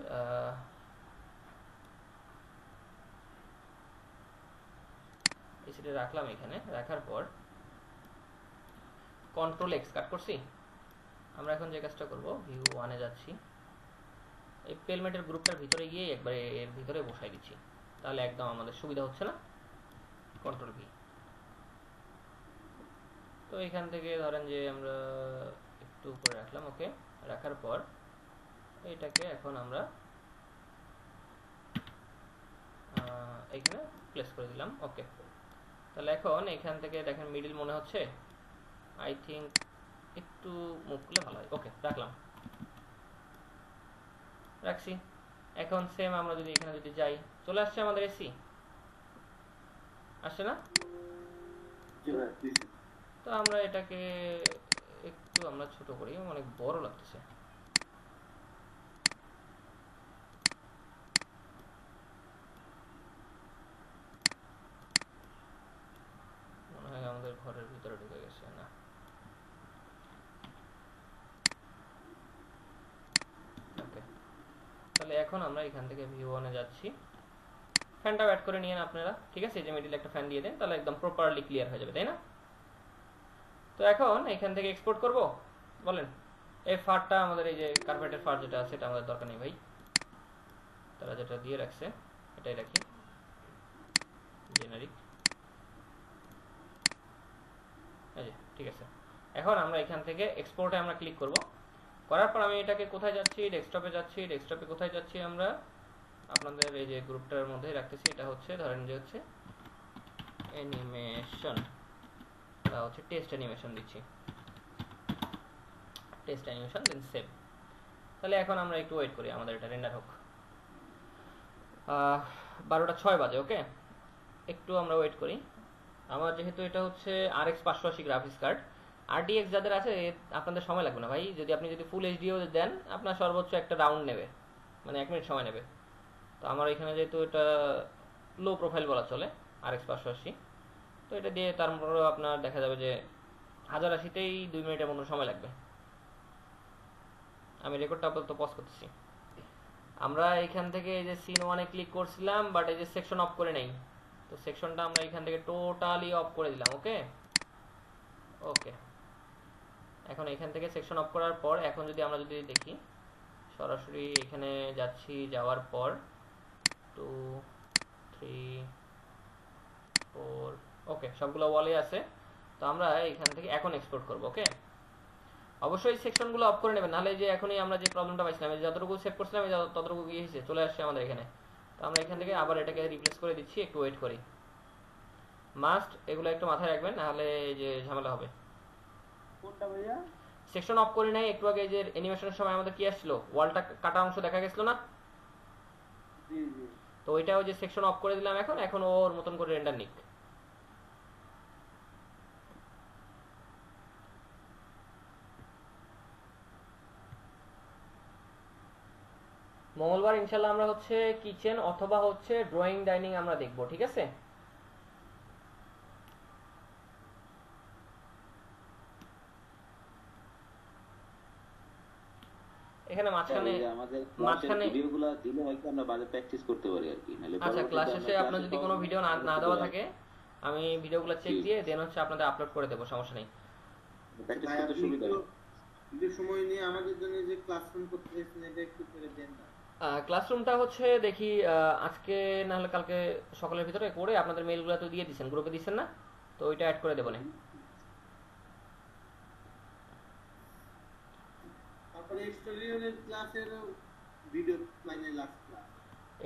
এসিটা রাখলাম, এখানে রাখার পর কন্ট্রোল এক্স কাট করছি। আমরা এখন যে কাজটা করব, ভিউ ওয়ানে যাচ্ছি, এই পেলমেটের গ্রুপটার ভিতরে গিয়ে একবারে এর ভিতরে বসাই দিচ্ছি, তাহলে একদম আমাদের সুবিধা হচ্ছে না। Control V. তো এখান থেকে ধরেন যে আমরা একটু উপরে রাখলাম। ওকে, রাখার পর এটাকে এখন আমরা প্লেস করে দিলাম। ওকে, তাহলে এখন এখান থেকে দেখেন মিডল মনে হচ্ছে, আই থিঙ্ক একটু মুভ করলে ভালো হয়। ওকে, রাখছি। এখন সেম আমরা যদি এখানে যদি যাই, চলে আসছে আমাদের এসি, আসছে না? তো আমরা এটাকে একটু আমরা ছোট করি, অনেক বড় লাগতেছে। মনে হয় আমাদের ঘরের ভিতরে ঢুকে গেছে না। ওকে, তাহলে এখন আমরা এখান থেকে ভিউ ওয়ানে যাচ্ছি। ফ্যানটা অ্যাড করে নিয়েন আপনারা, ঠিক আছে? এই যে মিডলে একটা ফ্যান দিয়ে দেন, তাহলে একদম প্রপারলি ক্লিয়ার হয়ে যাবে, তাই না? তো এখন এখান থেকে এক্সপোর্ট করব, বলেন। এই ফারটা আমাদের, এই যে কার্পেটের ফার যেটা আছে, এটা আমাদের দরকার নেই ভাই, তারা যেটা দিয়ে রাখছে এটাই রাখি, জেনারিক। এই যে ঠিক আছে। এখন আমরা এখান থেকে এক্সপোর্টে আমরা ক্লিক করব। করার পর আমি এটাকে কোথায় যাচ্ছি, ডেস্কটপে যাচ্ছি। ডেস্কটপে কোথায় যাচ্ছি আমরা, আপনাদের এই যে গ্রুপটার মধ্যেই রাখতেছি। এটা হচ্ছে ধরেন যে হচ্ছে অ্যানিমেশন, এটা হচ্ছে টেস্ট অ্যানিমেশন দিচ্ছি, টেস্ট অ্যানিমেশন, দেন সেভ। তাহলে এখন আমরা একটু ওয়েট করি, আমাদের এটা রেন্ডার হোক। 12:06 বাজে। ওকে, একটু আমরা ওয়েট করি। আমার যেহেতু এটা হচ্ছে RX 580 গ্রাফিক্স কার্ড, RTX যাদের আছে আপনাদের সময় লাগবে না ভাই। যদি আপনি ফুল এইচডিও দেন, আপনার সর্বোচ্চ একটা রাউন্ড নেবে, মানে 1 মিনিট সময় নেবে। তো আমার এখানে যেহেতু এটা লো প্রোফাইল বলা চলে, RX 580, তো এটা দিয়ে তারপরে আপনার দেখা যাবে যে 1080তেই 2 মিনিটের মতো সময় লাগবে। আমি রেকর্ডটা আপাতত পজ করতেছি। আমরা এখান থেকে এই যে সিন 1-এ ক্লিক করছিলাম, বাট এই যে সেকশন অফ করে নেই, তো সেকশনটা আমরা এখান থেকে টোটালি অফ করে দিলাম। ওকে ওকে, এখন এখান থেকে সেকশন অফ করার পর এখন যদি আমরা যদি দেখি, সরাসরি এখানে যাচ্ছি, যাওয়ার পর 2 3 4, ওকে সবগুলো ওয়ালে আছে। তো আমরা এখান থেকে এখন এক্সপোর্ট করব। ওকে, অবশ্যই সেকশনগুলো অফ করে নেবেন, নাহলে যে এখনই আমরা যে প্রবলেমটা পাইছিলাম, যতটুকু সেভ করছিলাম ততটুকু গিয়ে এসেছে, চলে আসছে আমাদের এখানে। তো আমরা এখান থেকে আবার এটাকে রিপ্লেস করে দিচ্ছি, একটু ওয়েট করি। মাস্ট এগুলো একটু মাথায় রাখবেন, নাহলে যে ঝামেলা হবে। কোনটা ভাইয়া? সেকশন অফ করে নাই, একটু আগে যে অ্যানিমেশনের সময় আমাদের কি আসছিল, ওয়ালটা কাটা অংশ দেখা গেছিল না? জি জি। তো ওইটা ওই যে সেকশন অফ করে দিলাম, এখন ওর মতন করে রেন্ডার নিক। মঙ্গলবার ইনশাল্লাহ আমরা হচ্ছে কিচেন অথবা হচ্ছে ড্রয়িং ডাইনিং আমরা দেখবো, ঠিক আছে? এখানে মাঝখানে ভিডিওগুলো দিলে হয়তো আমরা বাজে প্র্যাকটিস করতে পারি আর কি। আচ্ছা, ক্লাস শেষে আপনার যদি কোনো ভিডিও না দেওয়া থাকে, আমি ভিডিওগুলো চেক দিয়ে দেন হচ্ছে আপনাদের আপলোড করে দেবো, সমস্যা নেই। প্র্যাকটিস করতে সুবিধা হয়। একটু সময় নিয়ে আমাদের জন্য যে ক্লাসরুম করতে চাইছেন, এটা একটু করে দেন না। ক্লাসরুমটা হচ্ছে দেখি আজকে না হলে কালকে সকালের ভিতরে করে আপনাদের মেইলগুলো তো দিয়ে দিচ্ছেন, গ্রুপে দিচ্ছেন না? তো ওইটা অ্যাড করে দেবো না। তারপরে এক্সটেরিয়রের ক্লাসের ভিডিও, মানে লাস্ট ক্লাস,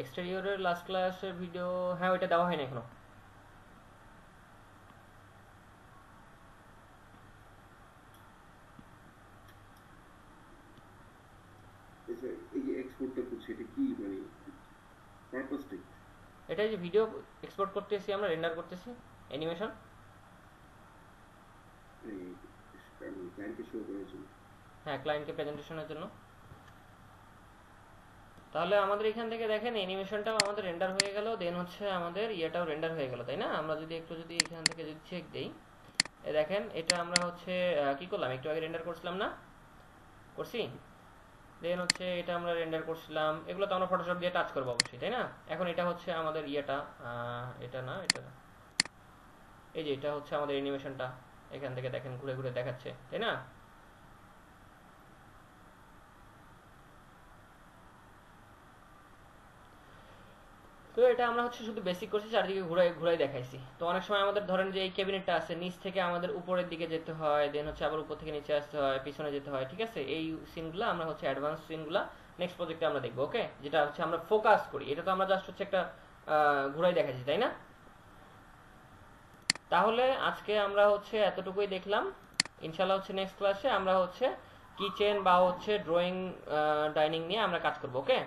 এক্সটেরিয়রের লাস্ট ক্লাসের ভিডিও, হ্যাঁ ওইটা দেওয়া হয়নি এখনো। এই যে এক্সপোর্টটা করছে, এটা কি মানে পারপাসটা কি? এটা যে ভিডিও এক্সপোর্ট করতেছি আমরা, রেন্ডার করতেছি অ্যানিমেশন, ক্লায়েন্টকে শো করার জন্য। হ্যাঁ ক্লায়েন্টকে প্রেজেন্টেশনের জন্য। তাহলে আমাদের এখান থেকে দেখেন অ্যানিমেশনটাও আমাদের রেন্ডার হয়ে গেল, দেন হচ্ছে আমাদের ইয়েটাও রেন্ডার হয়ে গেল, তাই না? আমরা যদি একটু যদি এখান থেকে যদি চেক দেই, দেখেন এটা আমরা হচ্ছে কি করলাম, একটু আগে রেন্ডার করছিলাম না, করছি? দেন হচ্ছে এটা আমরা রেন্ডার করছিলাম, এগুলো তো আমরা ফটোশপ দিয়ে টাচ করবো অবশ্যই, তাই না? এখন এটা হচ্ছে আমাদের ইয়েটা, এটা না, এটা না, এই যে এটা হচ্ছে আমাদের অ্যানিমেশনটা, এখান থেকে দেখেন ঘুরে ঘুরে দেখাচ্ছে, তাই না? তো এটা আমরা হচ্ছে শুধু বেসিক করছি, চারদিকে ঘুরাই ঘুরাই দেখাইছি। তো অনেক সময় আমাদের ধরেন যে এই ক্যাবিনেটটা আছে, নিচ থেকে আমাদের উপরের দিকে যেতে হয়, দেন হচ্ছে আবার উপর থেকে নিচে আসতে হয়, পিছনে যেতে হয়, ঠিক আছে? এই সিনগুলো আমরা হচ্ছে অ্যাডভান্স সিনগুলো নেক্সট প্রজেক্টে আমরা দেখবো। ওকে, যেটা হচ্ছে আমরা ফোকাস করি, এটা তো আমরা জাস্ট হচ্ছে একটা ঘুরাই দেখাইছি, তাই না? তাহলে আজকে আমরা হচ্ছে এতটুকুই দেখলাম। ইনশাআল্লাহ হচ্ছে নেক্সট ক্লাসে আমরা হচ্ছে কিচেন বা হচ্ছে ড্রয়িং ডাইনিং নিয়ে আমরা কাজ করব। ওকে।